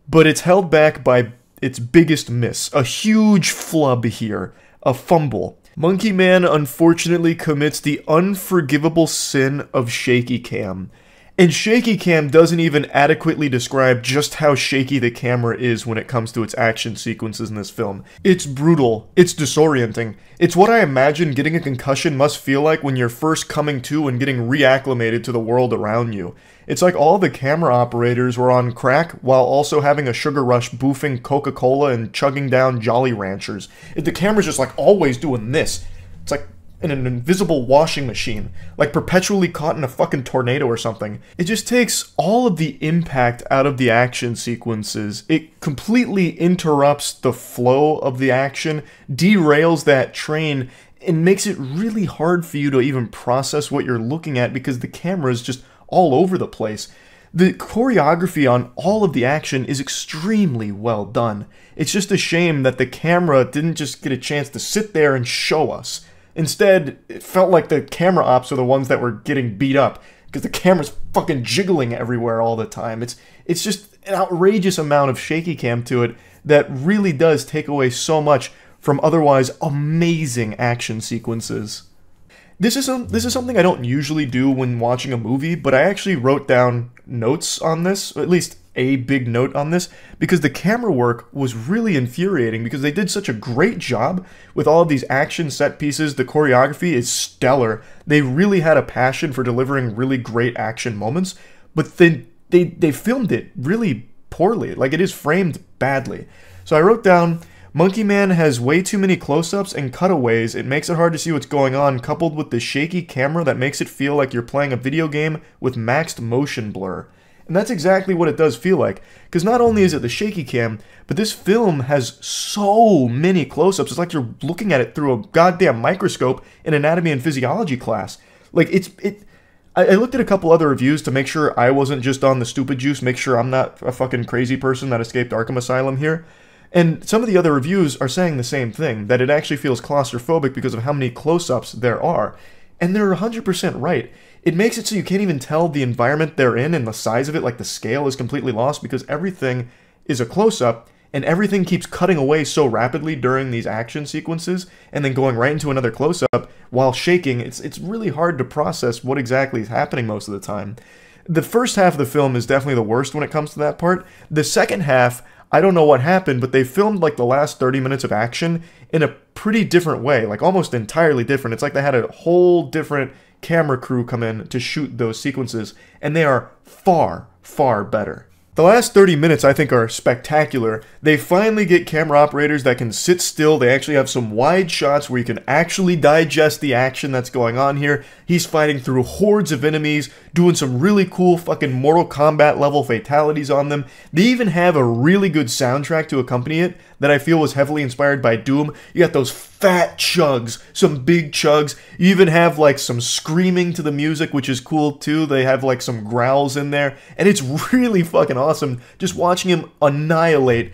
but it's held back by its biggest miss. A huge flub here. A fumble. Monkey Man unfortunately commits the unforgivable sin of shaky cam. And shaky cam doesn't even adequately describe just how shaky the camera is when it comes to its action sequences in this film. It's brutal. It's disorienting. It's what I imagine getting a concussion must feel like when you're first coming to and getting reacclimated to the world around you. It's like all the camera operators were on crack while also having a sugar rush boofing Coca-Cola and chugging down Jolly Ranchers. The camera's just like always doing this. It's like in an invisible washing machine, like perpetually caught in a fucking tornado or something. It just takes all of the impact out of the action sequences. It completely interrupts the flow of the action, derails that train, and makes it really hard for you to even process what you're looking at because the camera is just all over the place. The choreography on all of the action is extremely well done. It's just a shame that the camera didn't just get a chance to sit there and show us. Instead, it felt like the camera ops are the ones that were getting beat up, because the camera's fucking jiggling everywhere all the time. It's just an outrageous amount of shaky cam to it that really does take away so much from otherwise amazing action sequences. This is something I don't usually do when watching a movie, but I actually wrote down notes on this, or at least a big note on this, because the camera work was really infuriating because they did such a great job with all of these action set pieces. The choreography is stellar. They really had a passion for delivering really great action moments, but then they filmed it really poorly. Like, it is framed badly. So I wrote down, Monkey Man has way too many close-ups and cutaways. It makes it hard to see what's going on, coupled with the shaky camera that makes it feel like you're playing a video game with maxed motion blur. And that's exactly what it does feel like, because not only is it the shaky cam, but this film has so many close-ups. It's like you're looking at it through a goddamn microscope in anatomy and physiology class. Like, I looked at a couple other reviews to make sure I wasn't just on the stupid juice, make sure I'm not a fucking crazy person that escaped Arkham Asylum here. And some of the other reviews are saying the same thing, that it actually feels claustrophobic because of how many close-ups there are. And they're 100% right. It makes it so you can't even tell the environment they're in and the size of it, like the scale is completely lost because everything is a close-up and everything keeps cutting away so rapidly during these action sequences and then going right into another close-up while shaking. It's really hard to process what exactly is happening most of the time. The first half of the film is definitely the worst when it comes to that part. The second half, I don't know what happened, but they filmed like the last 30 minutes of action in a pretty different way, like almost entirely different. It's like they had a whole different camera crew come in to shoot those sequences, and they are far, far better. The last 30 minutes I think are spectacular. They finally get camera operators that can sit still. They actually have some wide shots where you can actually digest the action that's going on here. He's fighting through hordes of enemies, doing some really cool fucking Mortal Kombat level fatalities on them. They even have a really good soundtrack to accompany it that I feel was heavily inspired by Doom. You got those fat chugs, some big chugs. You even have like some screaming to the music, which is cool too. They have like some growls in there, and it's really fucking awesome just watching him annihilate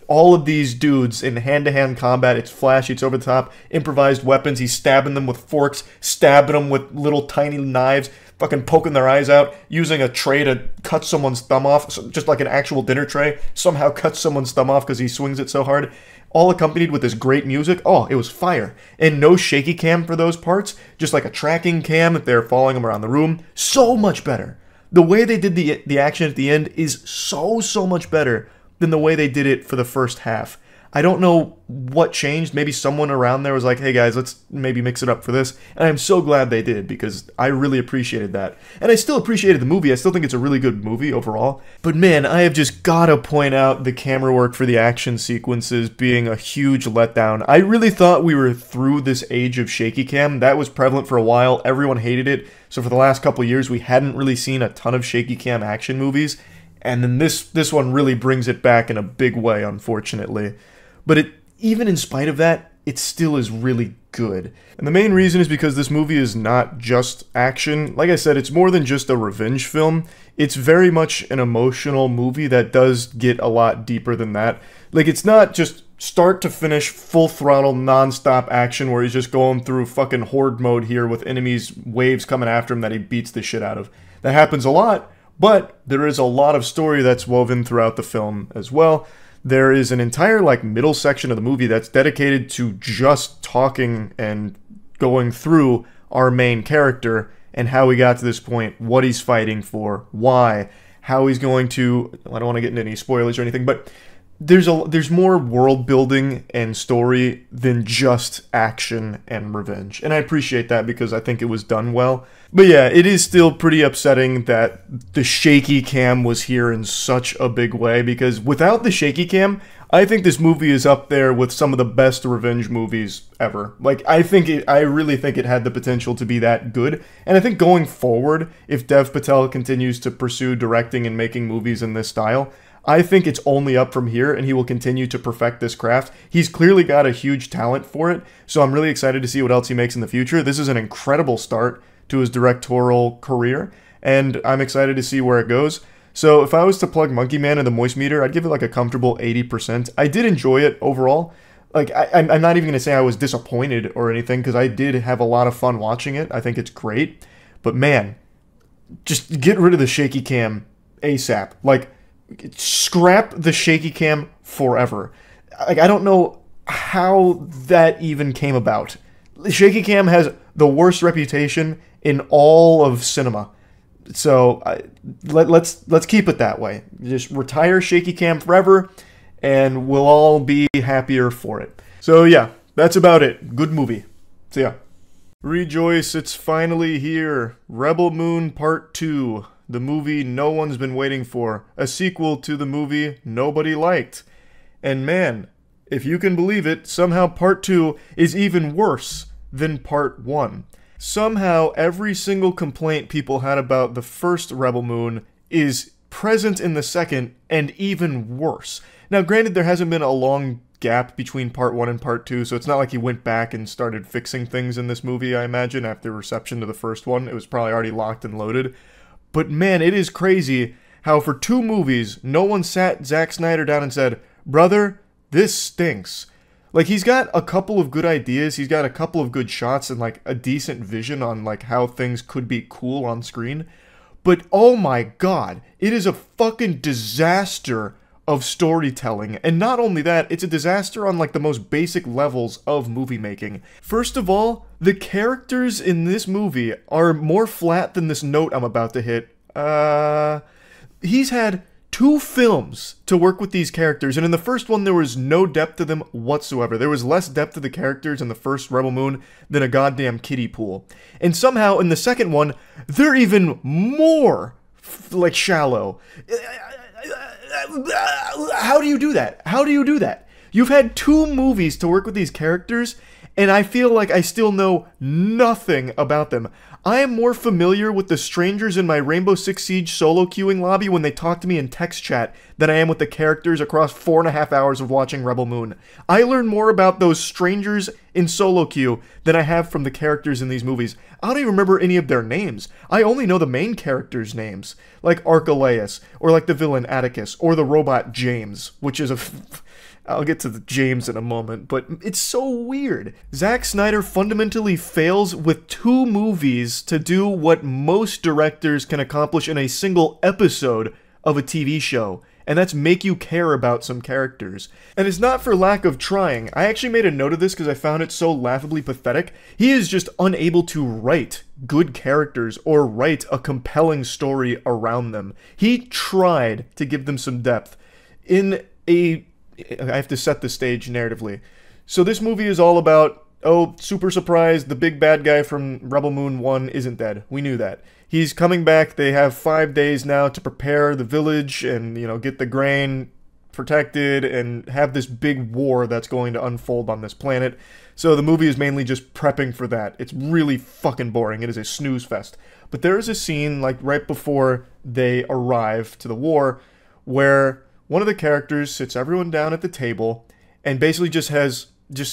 all of these dudes in hand-to-hand combat. It's flashy, it's over the top, improvised weapons. He's stabbing them with forks, stabbing them with little tiny knives, fucking poking their eyes out, using a tray to cut someone's thumb off, just like an actual dinner tray, somehow cuts someone's thumb off because he swings it so hard. All accompanied with this great music. Oh, it was fire. And no shaky cam for those parts, just like a tracking cam if they're following him around the room. So much better. The way they did the action at the end is so much better than the way they did it for the first half. I don't know what changed. Maybe someone around there was like, hey guys, let's maybe mix it up for this. And I'm so glad they did because I really appreciated that. And I still appreciated the movie. I still think it's a really good movie overall. But man, I have just gotta point out the camera work for the action sequences being a huge letdown. I really thought we were through this age of shaky cam. That was prevalent for a while. Everyone hated it. So for the last couple of years, we hadn't really seen a ton of shaky cam action movies. And then this one really brings it back in a big way, unfortunately. But even in spite of that, it still is really good. And the main reason is because this movie is not just action. Like I said, it's more than just a revenge film. It's very much an emotional movie that does get a lot deeper than that. Like, it's not just start to finish, full throttle, non-stop action where he's just going through fucking horde mode here with enemies, waves coming after him that he beats the shit out of. That happens a lot, but there is a lot of story that's woven throughout the film as well. There is an entire, like, middle section of the movie that's dedicated to just talking and going through our main character and how he got to this point, what he's fighting for, why, how he's going to... I don't want to get into any spoilers or anything, but there's more world building and story than just action and revenge. And I appreciate that because I think it was done well. But yeah, it is still pretty upsetting that the shaky cam was here in such a big way, because without the shaky cam, I think this movie is up there with some of the best revenge movies ever. Like, I really think it had the potential to be that good. And I think going forward, if Dev Patel continues to pursue directing and making movies in this style, I think it's only up from here, and he will continue to perfect this craft. He's clearly got a huge talent for it, so I'm really excited to see what else he makes in the future. This is an incredible start to his directorial career, and I'm excited to see where it goes. So if I was to plug Monkey Man in the Moist Meter, I'd give it like a comfortable 80%. I did enjoy it overall. Like, I'm not even going to say I was disappointed or anything, because I did have a lot of fun watching it. I think it's great. But man, just get rid of the shaky cam ASAP. Like, scrap the shaky cam forever. Like, I don't know how that even came about. Shaky cam has the worst reputation in all of cinema. So let's keep it that way. Just retire shaky cam forever, and we'll all be happier for it. So yeah, that's about it. Good movie. See ya. Rejoice, it's finally here. Rebel Moon Part 2. The movie no one's been waiting for. A sequel to the movie nobody liked. And man, if you can believe it, somehow Part 2 is even worse than Part 1. Somehow, every single complaint people had about the first Rebel Moon is present in the second, and even worse. Now, granted, there hasn't been a long gap between Part 1 and Part 2, so it's not like he went back and started fixing things in this movie, I imagine, after reception to the first one. It was probably already locked and loaded. But man, it is crazy how for 2 movies, no one sat Zack Snyder down and said, "Brother, this stinks." Like, he's got a couple of good ideas, he's got a couple of good shots and, like, a decent vision on, like, how things could be cool on screen. But, oh my god, it is a fucking disaster of storytelling. And not only that, it's a disaster on, like, the most basic levels of movie making. First of all, the characters in this movie are more flat than this note I'm about to hit. He's had 2 films to work with these characters, and in the first one there was no depth to them whatsoever. There was less depth to the characters in the first Rebel Moon than a goddamn kiddie pool. And somehow in the second one, they're even more, like, shallow. How do you do that? How do you do that? You've had 2 movies to work with these characters, and I feel like I still know nothing about them. I am more familiar with the strangers in my Rainbow Six Siege solo queuing lobby when they talk to me in text chat than I am with the characters across 4.5 hours of watching Rebel Moon. I learn more about those strangers in solo queue than I have from the characters in these movies. I don't even remember any of their names. I only know the main characters' names, like Archelaus, or like the villain Atticus, or the robot James, which is a... I'll get to the James in a moment, but it's so weird. Zack Snyder fundamentally fails with 2 movies to do what most directors can accomplish in a single episode of a TV show, and that's make you care about some characters. And it's not for lack of trying. I actually made a note of this because I found it so laughably pathetic. He is just unable to write good characters or write a compelling story around them. He tried to give them some depth. I have to set the stage narratively. So this movie is all about, oh, super surprise, the big bad guy from Rebel Moon 1 isn't dead. We knew that. He's coming back. They have 5 days now to prepare the village and, you know, get the grain protected and have this big war that's going to unfold on this planet. So the movie is mainly just prepping for that. It's really fucking boring. It is a snooze fest. But there is a scene, like, right before they arrive to the war where one of the characters sits everyone down at the table and basically just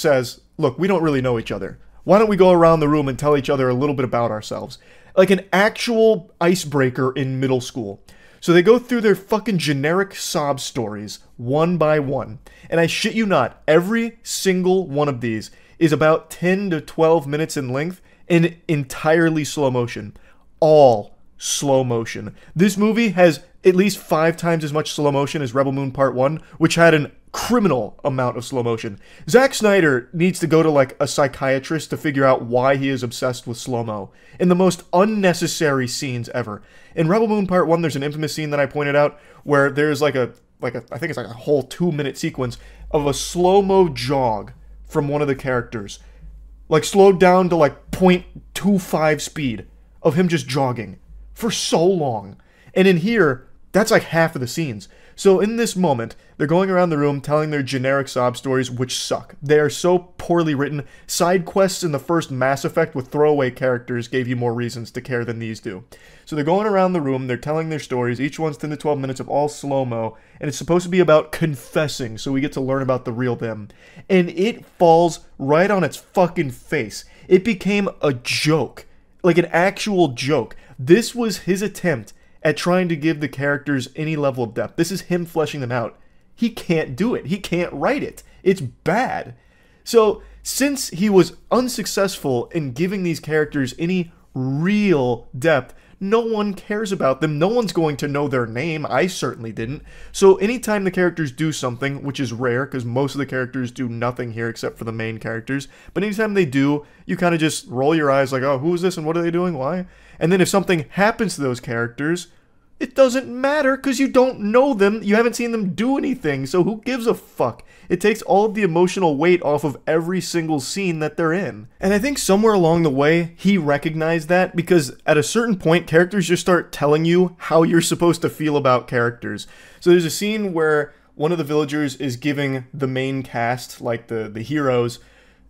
says, "Look, we don't really know each other. Why don't we go around the room and tell each other a little bit about ourselves?" Like an actual icebreaker in middle school. So they go through their fucking generic sob stories, one by one. And I shit you not, every single one of these is about 10 to 12 minutes in length and entirely slow motion. All slow motion. This movie has at least 5 times as much slow motion as Rebel Moon Part 1, which had an criminal amount of slow motion. Zack Snyder needs to go to, like, a psychiatrist to figure out why he is obsessed with slow-mo. In the most unnecessary scenes ever. In Rebel Moon Part 1, there's an infamous scene that I pointed out where there's I think it's like a whole 2-minute sequence of a slow-mo jog from one of the characters. Like, slowed down to, like, 0.25 speed of him just jogging for so long. And in here, that's like half of the scenes. So in this moment, they're going around the room telling their generic sob stories, which suck. They are so poorly written. Side quests in the first Mass Effect with throwaway characters gave you more reasons to care than these do. So they're going around the room, they're telling their stories, each one's 10 to 12 minutes of all slow-mo, and it's supposed to be about confessing, so we get to learn about the real them. And it falls right on its fucking face. It became a joke. Like an actual joke. This was his attempt at trying to give the characters any level of depth. This is him fleshing them out. He can't do it. He can't write it. It's bad. So, since he was unsuccessful in giving these characters any real depth, no one cares about them. No one's going to know their name. I certainly didn't. So anytime the characters do something, which is rare because most of the characters do nothing here except for the main characters, but anytime they do, you kind of just roll your eyes like, oh, who is this and what are they doing? Why? And then if something happens to those characters, it doesn't matter because you don't know them. You haven't seen them do anything, so who gives a fuck? It takes all of the emotional weight off of every single scene that they're in. And I think somewhere along the way, he recognized that because at a certain point, characters just start telling you how you're supposed to feel about characters. So there's a scene where one of the villagers is giving the main cast, like the heroes,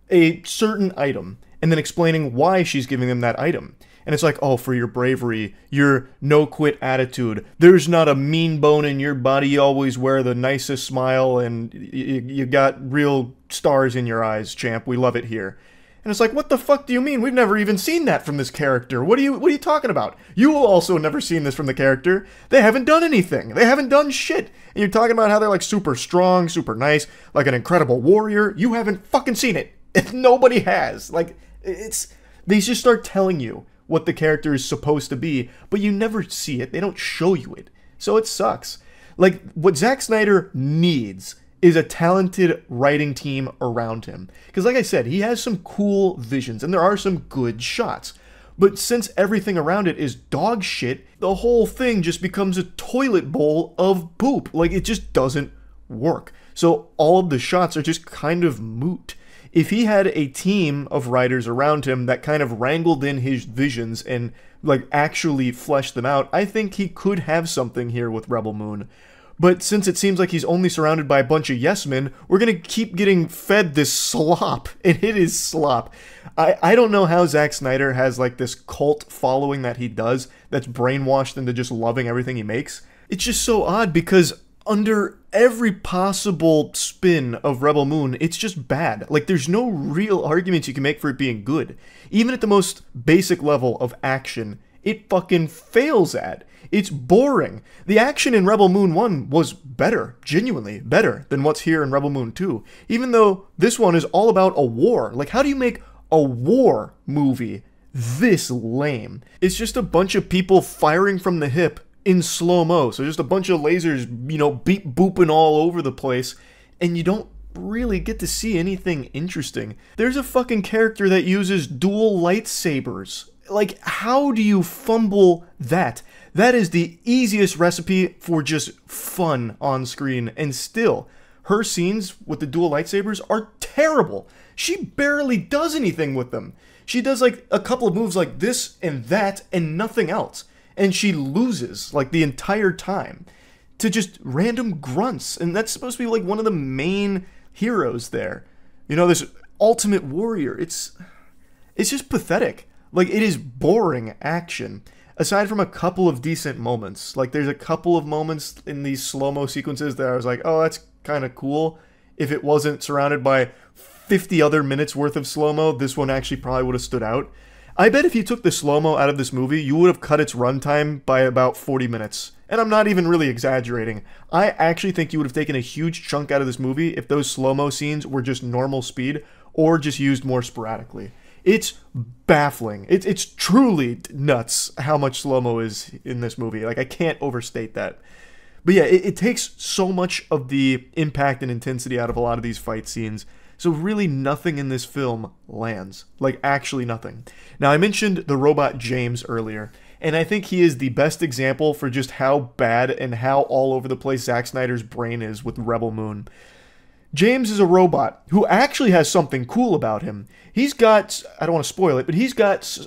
a certain item, and then explaining why she's giving them that item. And it's like, oh, for your bravery, your no-quit attitude. There's not a mean bone in your body. You always wear the nicest smile, and you got real stars in your eyes, champ. We love it here. And it's like, what the fuck do you mean? We've never even seen that from this character. What are you talking about? You also never seen this from the character. They haven't done anything. They haven't done shit. And you're talking about how they're like super strong, super nice, like an incredible warrior. You haven't fucking seen it. Nobody has. Like, they just start telling you what the character is supposed to be, but you never see it. They don't show you it. So it sucks. Like, what Zack Snyder needs is a talented writing team around him. Because like I said, he has some cool visions, and there are some good shots. But since everything around it is dog shit, the whole thing just becomes a toilet bowl of poop. Like, it just doesn't work. So all of the shots are just kind of moot. If he had a team of writers around him that kind of wrangled in his visions and like actually fleshed them out, I think he could have something here with Rebel Moon. But since it seems like he's only surrounded by a bunch of yes men, we're gonna keep getting fed this slop, and it is slop. I don't know how Zack Snyder has like this cult following that he does that's brainwashed into just loving everything he makes. It's just so odd because under every possible spin of Rebel Moon, it's just bad. Like, there's no real arguments you can make for it being good. Even at the most basic level of action, it fucking fails at. It's boring. The action in Rebel Moon 1 was better, genuinely better, than what's here in Rebel Moon 2. Even though this one is all about a war. Like, how do you make a war movie this lame? It's just a bunch of people firing from the hip in slow-mo, so just a bunch of lasers, you know, beep booping all over the place, and you don't really get to see anything interesting. There's a fucking character that uses dual lightsabers. Like, how do you fumble that? That is the easiest recipe for just fun on screen, and still, her scenes with the dual lightsabers are terrible. She barely does anything with them. She does like a couple of moves like this and that and nothing else. And she loses, like, the entire time to just random grunts. And that's supposed to be, like, one of the main heroes there. You know, this ultimate warrior. It's just pathetic. Like, it is boring action. Aside from a couple of decent moments. Like, there's a couple of moments in these slow-mo sequences that I was like, oh, that's kind of cool. If it wasn't surrounded by 50 other minutes worth of slow-mo, this one actually probably would have stood out. I bet if you took the slow-mo out of this movie, you would have cut its runtime by about 40 minutes. And I'm not even really exaggerating. I actually think you would have taken a huge chunk out of this movie if those slow-mo scenes were just normal speed or just used more sporadically. It's baffling. It's truly nuts how much slow-mo is in this movie. Like, I can't overstate that. But yeah, it takes so much of the impact and intensity out of a lot of these fight scenes. So really nothing in this film lands. Like, actually nothing. Now, I mentioned the robot James earlier, and I think he is the best example for just how bad and how all over the place Zack Snyder's brain is with Rebel Moon. James is a robot who actually has something cool about him. He's got, I don't want to spoil it, but he's got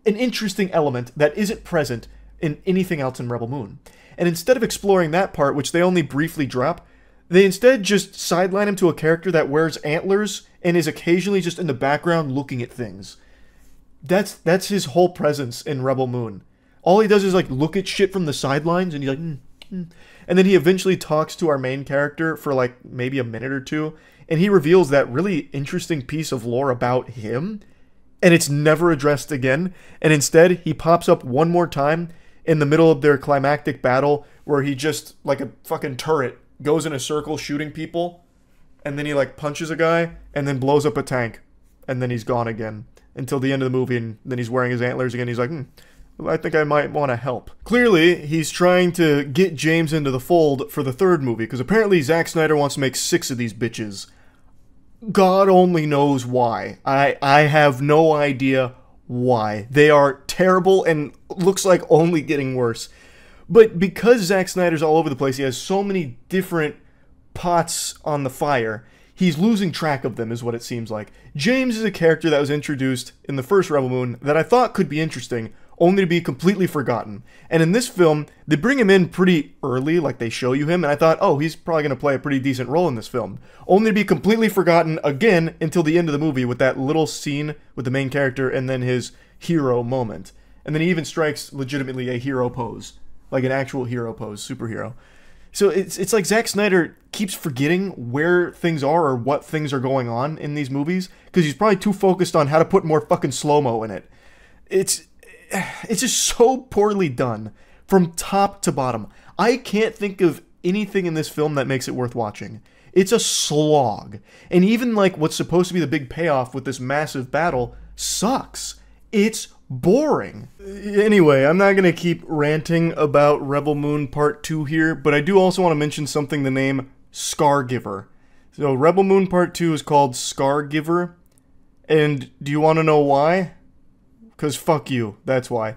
an interesting element that isn't present in anything else in Rebel Moon. And instead of exploring that part, which they only briefly drop, they instead just sideline him to a character that wears antlers and is occasionally just in the background looking at things. That's his whole presence in Rebel Moon. All he does is like look at shit from the sidelines and he's like, And then he eventually talks to our main character for like maybe a minute or two, and he reveals that really interesting piece of lore about him, and it's never addressed again. And instead, he pops up one more time in the middle of their climactic battle where he just, like a fucking turret, goes in a circle shooting people, and then he like punches a guy and then blows up a tank, and then he's gone again until the end of the movie, and then he's wearing his antlers again. He's like, I think I might want to help. Clearly, he's trying to get James into the fold for the third movie, because apparently Zack Snyder wants to make 6 of these bitches. God only knows why. I have no idea why. They are terrible and looks like only getting worse. But because Zack Snyder's all over the place, he has so many different pots on the fire, he's losing track of them, is what it seems like. James is a character that was introduced in the first Rebel Moon that I thought could be interesting, only to be completely forgotten. And in this film, they bring him in pretty early, like they show you him, and I thought, oh, he's probably going to play a pretty decent role in this film. Only to be completely forgotten again until the end of the movie with that little scene with the main character and then his hero moment. And then he even strikes legitimately a hero pose, like an actual hero pose, superhero. So it's like Zack Snyder keeps forgetting where things are or what things are going on in these movies, because he's probably too focused on how to put more fucking slow-mo in it. It's just so poorly done from top to bottom. I can't think of anything in this film that makes it worth watching. It's a slog. And even like what's supposed to be the big payoff with this massive battle sucks. It's boring. Anyway, I'm not going to keep ranting about Rebel Moon Part 2 here, but I do also want to mention something, the name Scargiver. So Rebel Moon Part 2 is called Scargiver, and do you want to know why? Because fuck you, that's why.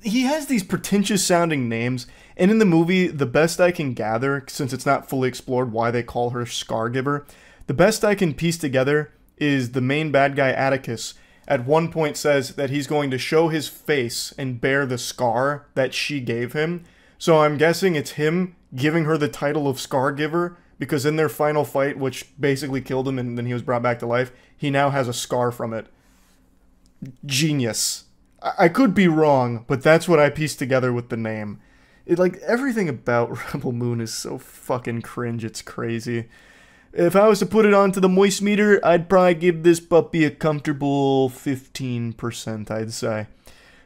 He has these pretentious sounding names, and in the movie, the best I can gather, since it's not fully explored why they call her Scargiver, the best I can piece together is the main bad guy Atticus at one point says that he's going to show his face and bear the scar that she gave him. So I'm guessing it's him giving her the title of Scargiver, because in their final fight, which basically killed him and then he was brought back to life, he now has a scar from it. Genius. I could be wrong, but that's what I pieced together with the name. Everything about Rebel Moon is so fucking cringe, it's crazy. If I was to put it onto the moist meter, I'd probably give this puppy a comfortable 15%, I'd say.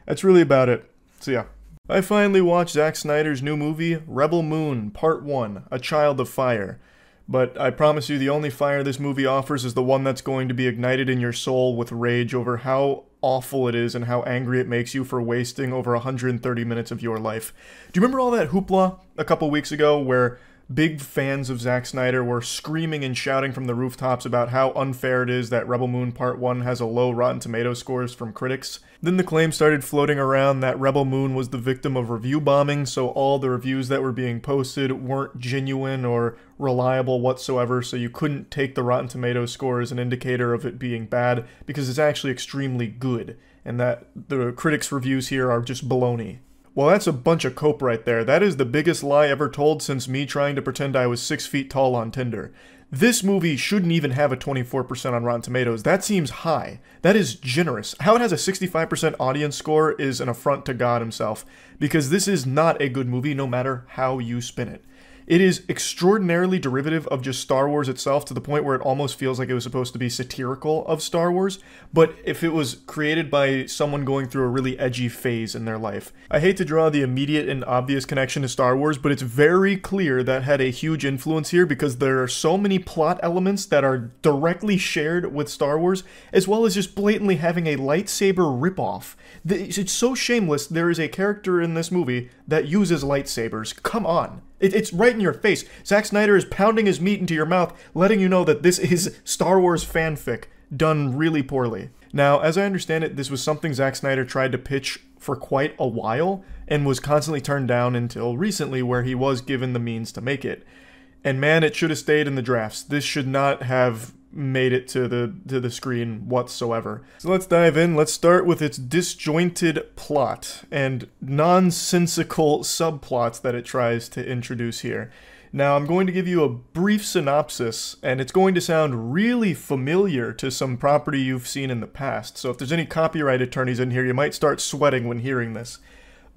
That's really about it. So yeah. I finally watched Zack Snyder's new movie, Rebel Moon, Part 1, A Child of Fire. But I promise you the only fire this movie offers is the one that's going to be ignited in your soul with rage over how awful it is and how angry it makes you for wasting over 130 minutes of your life. Do you remember all that hoopla a couple weeks ago where big fans of Zack Snyder were screaming and shouting from the rooftops about how unfair it is that Rebel Moon Part 1 has a low Rotten Tomatoes scores from critics? Then the claim started floating around that Rebel Moon was the victim of review bombing, so all the reviews that were being posted weren't genuine or reliable whatsoever, so you couldn't take the Rotten Tomatoes score as an indicator of it being bad, because it's actually extremely good, and that the critics' reviews here are just baloney. Well, that's a bunch of cope right there. That is the biggest lie ever told since me trying to pretend I was 6 feet tall on Tinder. This movie shouldn't even have a 24% on Rotten Tomatoes. That seems high. That is generous. How it has a 65% audience score is an affront to God himself, because this is not a good movie no matter how you spin it. It is extraordinarily derivative of just Star Wars itself, to the point where it almost feels like it was supposed to be satirical of Star Wars, but if it was created by someone going through a really edgy phase in their life. I hate to draw the immediate and obvious connection to Star Wars, but it's very clear that had a huge influence here, because there are so many plot elements that are directly shared with Star Wars, as well as just blatantly having a lightsaber ripoff. It's so shameless. There is a character in this movie that uses lightsabers. Come on. It's right in your face. Zack Snyder is pounding his meat into your mouth, letting you know that this is Star Wars fanfic done really poorly. Now, as I understand it, this was something Zack Snyder tried to pitch for quite a while, and was constantly turned down until recently, where he was given the means to make it. And man, it should have stayed in the drafts. This should not have made it to the screen whatsoever. So let's dive in. Let's start with its disjointed plot and nonsensical subplots that it tries to introduce here. Now, I'm going to give you a brief synopsis, and it's going to sound really familiar to some property you've seen in the past. So if there's any copyright attorneys in here, you might start sweating when hearing this.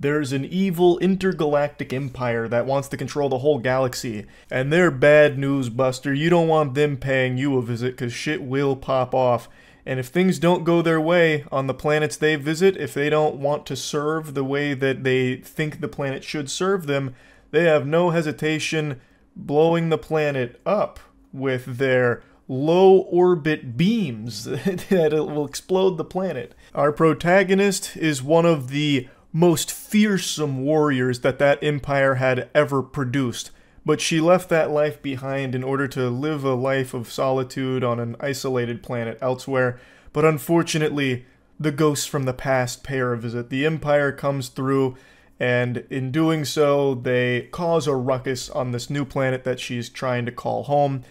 There's an evil intergalactic empire that wants to control the whole galaxy, and they're bad news, Buster. You don't want them paying you a visit, because shit will pop off. And if things don't go their way on the planets they visit, if they don't want to serve the way that they think the planet should serve them, they have no hesitation blowing the planet up with their low orbit beams that will explode the planet. Our protagonist is one of the most fearsome warriors that empire had ever produced, but she left that life behind in order to live a life of solitude on an isolated planet elsewhere. But unfortunately, the ghosts from the past pay her a visit. The Empire comes through, and in doing so, they cause a ruckus on this new planet that she's trying to call home,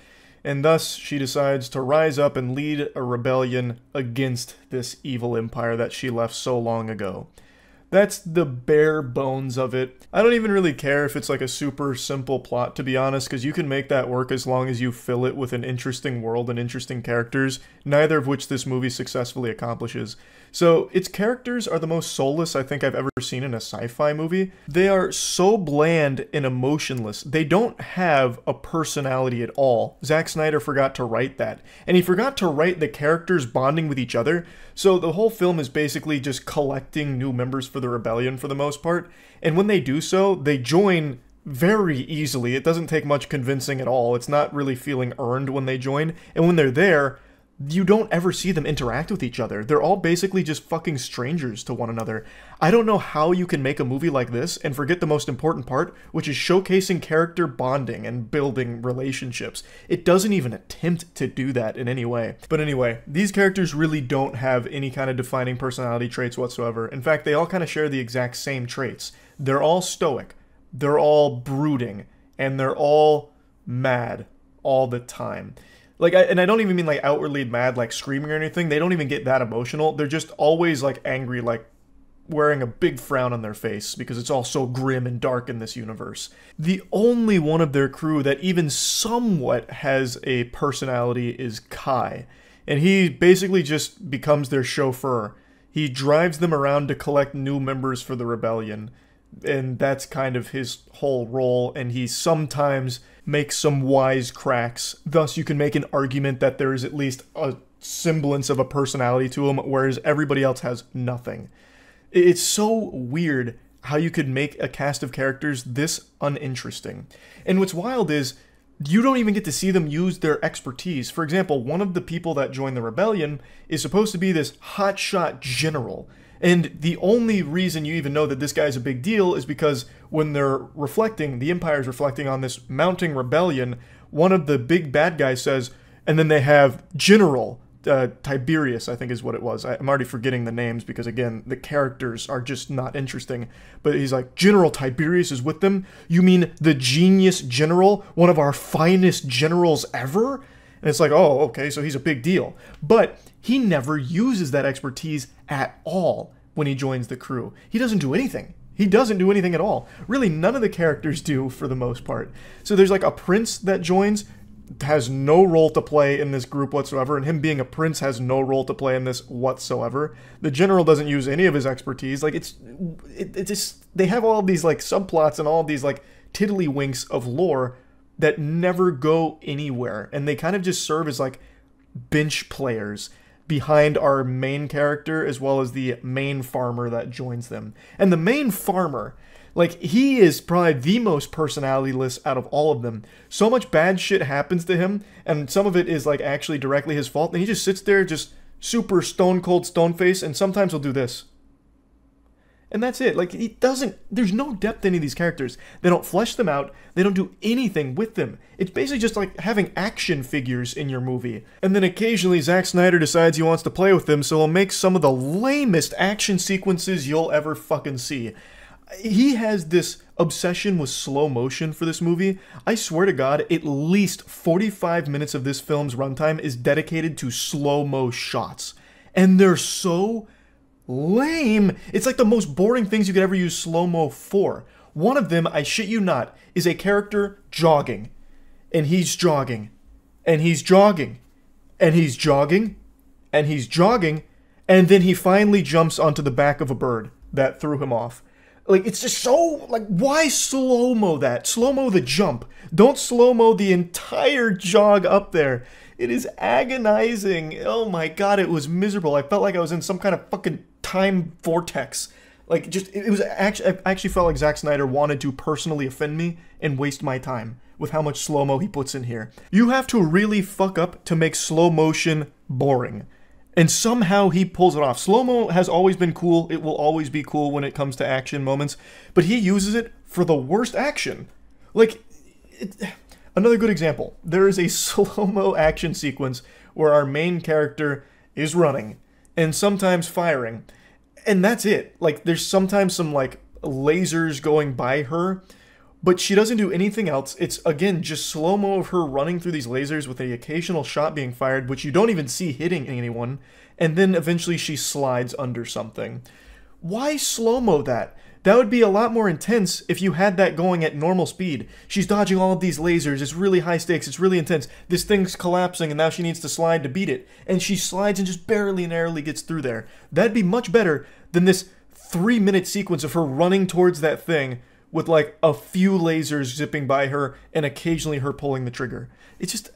and thus she decides to rise up and lead a rebellion against this evil empire that she left so long ago. That's the bare bones of it. I don't even really care if it's like a super simple plot, to be honest, because you can make that work as long as you fill it with an interesting world and interesting characters, neither of which this movie successfully accomplishes. So, its characters are the most soulless I think I've ever seen in a sci-fi movie. They are so bland and emotionless. They don't have a personality at all. Zack Snyder forgot to write that. And he forgot to write the characters bonding with each other, so the whole film is basically just collecting new members for the rebellion for the most part. And when they do so, they join very easily. It doesn't take much convincing at all. It's not really feeling earned when they join. And when they're there, you don't ever see them interact with each other. They're all basically just fucking strangers to one another. I don't know how you can make a movie like this and forget the most important part, which is showcasing character bonding and building relationships. It doesn't even attempt to do that in any way. But anyway, these characters really don't have any kind of defining personality traits whatsoever. In fact, they all kind of share the exact same traits. They're all stoic, they're all brooding, and they're all mad all the time. Like, and I don't even mean like outwardly mad, like screaming or anything. They don't even get that emotional. They're just always like angry, like wearing a big frown on their face because it's all so grim and dark in this universe. The only one of their crew that even somewhat has a personality is Kai. And he basically just becomes their chauffeur. He drives them around to collect new members for the rebellion. And that's kind of his whole role, and he sometimes makes some wise cracks. Thus, you can make an argument that there is at least a semblance of a personality to him, whereas everybody else has nothing. It's so weird how you could make a cast of characters this uninteresting. And what's wild is, you don't even get to see them use their expertise. For example, one of the people that join the rebellion is supposed to be this hotshot general. And the only reason you even know that this guy's a big deal is because when they're reflecting, the Empire's reflecting on this mounting rebellion, one of the big bad guys says, and then they have General Tiberius, I think is what it was. I'm already forgetting the names because, again, the characters are just not interesting. But he's like, General Tiberius is with them? You mean the genius general? One of our finest generals ever? And it's like, oh, okay, so he's a big deal. But he never uses that expertise at all when he joins the crew. He doesn't do anything. He doesn't do anything at all. Really, none of the characters do for the most part. So there's like a prince that joins, has no role to play in this group whatsoever, and him being a prince has no role to play in this whatsoever. The general doesn't use any of his expertise. Like, it just, they have all these like subplots and all these like tiddlywinks of lore that never go anywhere, and they kind of just serve as like bench players behind our main character as well as the main farmer that joins them. And the main farmer, like, he is probably the most personality-less out of all of them. So much bad shit happens to him, and some of it is like actually directly his fault, and he just sits there just super stone cold stone face, and sometimes he'll do this. And that's it. Like, he doesn't, there's no depth to any of these characters. They don't flesh them out. They don't do anything with them. It's basically just like having action figures in your movie. And then occasionally Zack Snyder decides he wants to play with them, so he'll make some of the lamest action sequences you'll ever fucking see. He has this obsession with slow motion for this movie. I swear to God, at least 45 minutes of this film's runtime is dedicated to slow-mo shots. And they're so lame. It's like the most boring things you could ever use slow-mo for. One of them, I shit you not, is a character jogging. And he's jogging. And he's jogging. And he's jogging. And he's jogging. And then he finally jumps onto the back of a bird that threw him off. Like, it's just so, like, why slow-mo that? Slow-mo the jump. Don't slow-mo the entire jog up there. It is agonizing. Oh my God, it was miserable. I felt like I was in some kind of fucking time vortex. Like, just, it was actually, I actually felt like Zack Snyder wanted to personally offend me and waste my time with how much slow-mo he puts in here. You have to really fuck up to make slow motion boring. And somehow he pulls it off. Slow-mo has always been cool. It will always be cool when it comes to action moments. But he uses it for the worst action. Like, another good example. There is a slow-mo action sequence where our main character is running and sometimes firing. And that's it. Like, there's sometimes some, like, lasers going by her, but she doesn't do anything else. It's, again, just slow-mo of her running through these lasers with the occasional shot being fired, which you don't even see hitting anyone, and then eventually she slides under something. Why slow-mo that? That would be a lot more intense if you had that going at normal speed. She's dodging all of these lasers, it's really high stakes, it's really intense. This thing's collapsing and now she needs to slide to beat it. And she slides and just barely narrowly gets through there. That'd be much better than this 3-minute sequence of her running towards that thing with like a few lasers zipping by her and occasionally her pulling the trigger. It's just,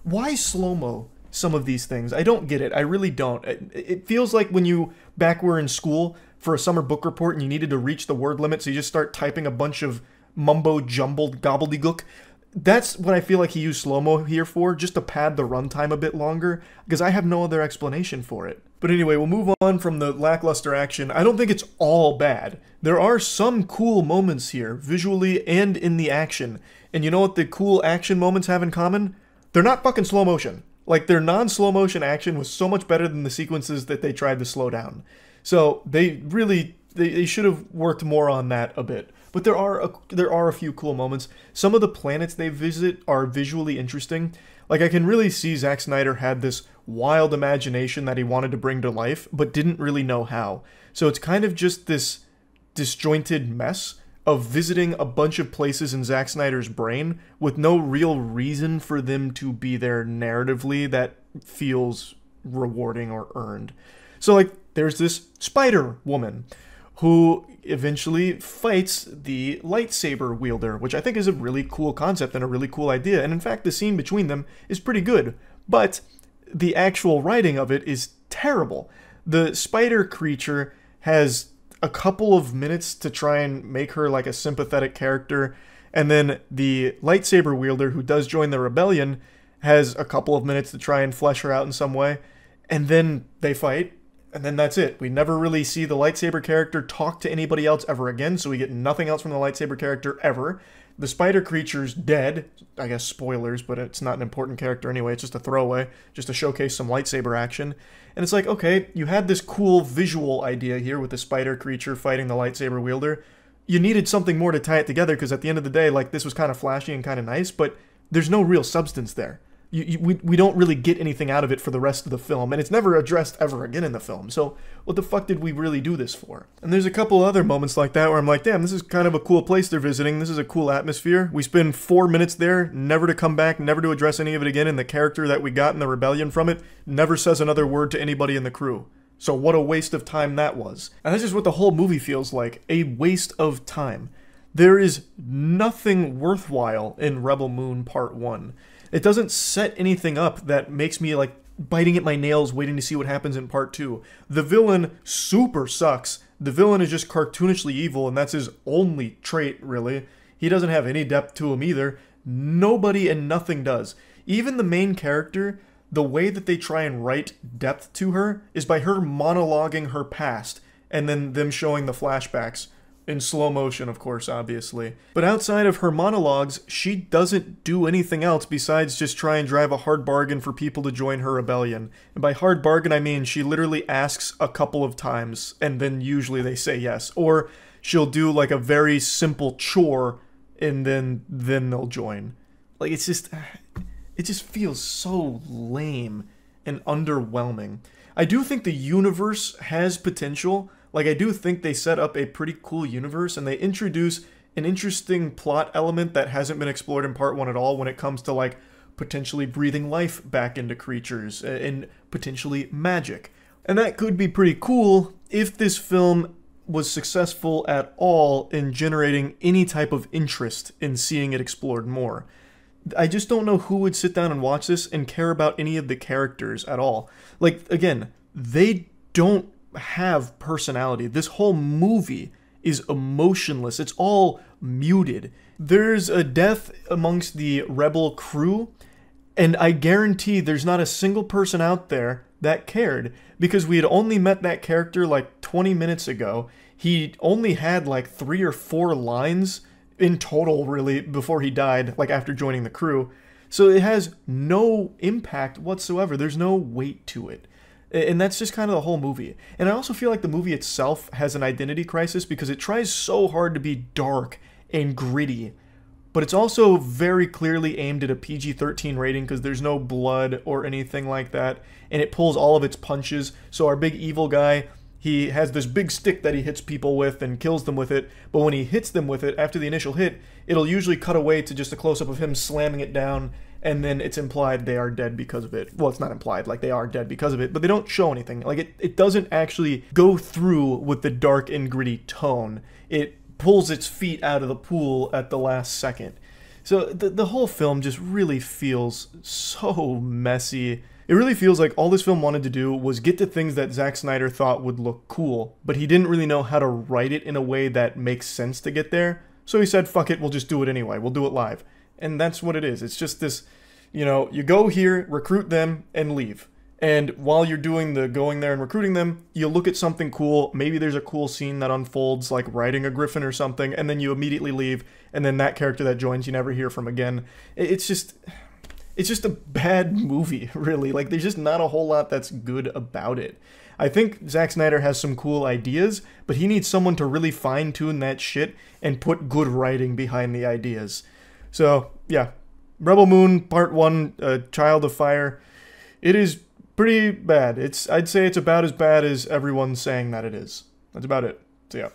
why slow-mo some of these things? I don't get it. I really don't. It feels like when you back were in school for a summer book report and you needed to reach the word limit, so you just start typing a bunch of mumbo-jumbled gobbledygook. That's what I feel like he used slow-mo here for, just to pad the runtime a bit longer, because I have no other explanation for it. But anyway, we'll move on from the lackluster action. I don't think it's all bad. There are some cool moments here, visually and in the action. And you know what the cool action moments have in common? They're not fucking slow motion. Like, their non-slow motion action was so much better than the sequences that they tried to slow down. So they really, they should have worked more on that a bit. But there are a few cool moments. Some of the planets they visit are visually interesting. Like, I can really see Zack Snyder had this wild imagination that he wanted to bring to life, but didn't really know how. So it's kind of just this disjointed mess of visiting a bunch of places in Zack Snyder's brain with no real reason for them to be there narratively that feels rewarding or earned. So, like, there's this Spider Woman who eventually fights the lightsaber wielder, which I think is a really cool concept and a really cool idea. And in fact, the scene between them is pretty good, but the actual writing of it is terrible. The spider creature has a couple of minutes to try and make her like a sympathetic character, and then the lightsaber wielder, who does join the rebellion, has a couple of minutes to try and flesh her out in some way, and then they fight. And then that's it. We never really see the lightsaber character talk to anybody else ever again, so we get nothing else from the lightsaber character ever. The spider creature's dead. I guess spoilers, but it's not an important character anyway. It's just a throwaway, just to showcase some lightsaber action. And it's like, okay, you had this cool visual idea here with the spider creature fighting the lightsaber wielder. You needed something more to tie it together, because at the end of the day, like, this was kind of flashy and kind of nice, but there's no real substance there. We don't really get anything out of it for the rest of the film, and it's never addressed ever again in the film, so what the fuck did we really do this for? And there's a couple other moments like that where I'm like, damn, this is kind of a cool place they're visiting, this is a cool atmosphere. We spend 4 minutes there, never to come back, never to address any of it again, and the character that we got in the rebellion from it never says another word to anybody in the crew. So what a waste of time that was. And that's just what the whole movie feels like, a waste of time. There is nothing worthwhile in Rebel Moon Part 1. It doesn't set anything up that makes me like biting at my nails waiting to see what happens in Part 2. The villain super sucks. The villain is just cartoonishly evil, and that's his only trait, really. He doesn't have any depth to him either. Nobody and nothing does. Even the main character, the way that they try and write depth to her is by her monologuing her past, and then them showing the flashbacks. In slow motion, of course, obviously. But outside of her monologues, she doesn't do anything else besides just try and drive a hard bargain for people to join her rebellion. And by hard bargain, I mean she literally asks a couple of times, and then usually they say yes. Or she'll do like a very simple chore, and then they'll join. Like, it just feels so lame and underwhelming. I do think the universe has potential. Like, I do think they set up a pretty cool universe, and they introduce an interesting plot element that hasn't been explored in Part 1 at all when it comes to, like, potentially breathing life back into creatures, and potentially magic. And that could be pretty cool if this film was successful at all in generating any type of interest in seeing it explored more. I just don't know who would sit down and watch this and care about any of the characters at all. Like, again, they don't have personality. This whole movie is emotionless. It's all muted. There's a death amongst the rebel crew, and I guarantee there's not a single person out there that cared, because we had only met that character like 20 minutes ago. He only had like 3 or 4 lines in total, really, before he died, like after joining the crew. So it has no impact whatsoever. There's no weight to it. And that's just kind of the whole movie. And I also feel like the movie itself has an identity crisis because it tries so hard to be dark and gritty, but it's also very clearly aimed at a PG-13 rating because there's no blood or anything like that, and it pulls all of its punches. So our big evil guy, he has this big stick that he hits people with and kills them with it, but when he hits them with it, after the initial hit, it'll usually cut away to just a close-up of him slamming it down, and then it's implied they are dead because of it. Well, it's not implied, like they are dead because of it, but they don't show anything. Like it doesn't actually go through with the dark and gritty tone. It pulls its feet out of the pool at the last second. So the whole film just really feels so messy. It really feels like all this film wanted to do was get to things that Zack Snyder thought would look cool, but he didn't really know how to write it in a way that makes sense to get there. So he said, fuck it, we'll just do it anyway. We'll do it live. And that's what it is. It's just this, you know, you go here, recruit them, and leave. And while you're doing the going there and recruiting them, you look at something cool. Maybe there's a cool scene that unfolds, like riding a griffin or something, and then you immediately leave, and then that character that joins you never hear from again. It's just a bad movie, really. Like, there's just not a whole lot that's good about it. I think Zack Snyder has some cool ideas, but he needs someone to really fine-tune that shit and put good writing behind the ideas. So, yeah. Rebel Moon, Part 1, Child of Fire. It is pretty bad. I'd say it's about as bad as everyone's saying that it is. That's about it. So, yeah.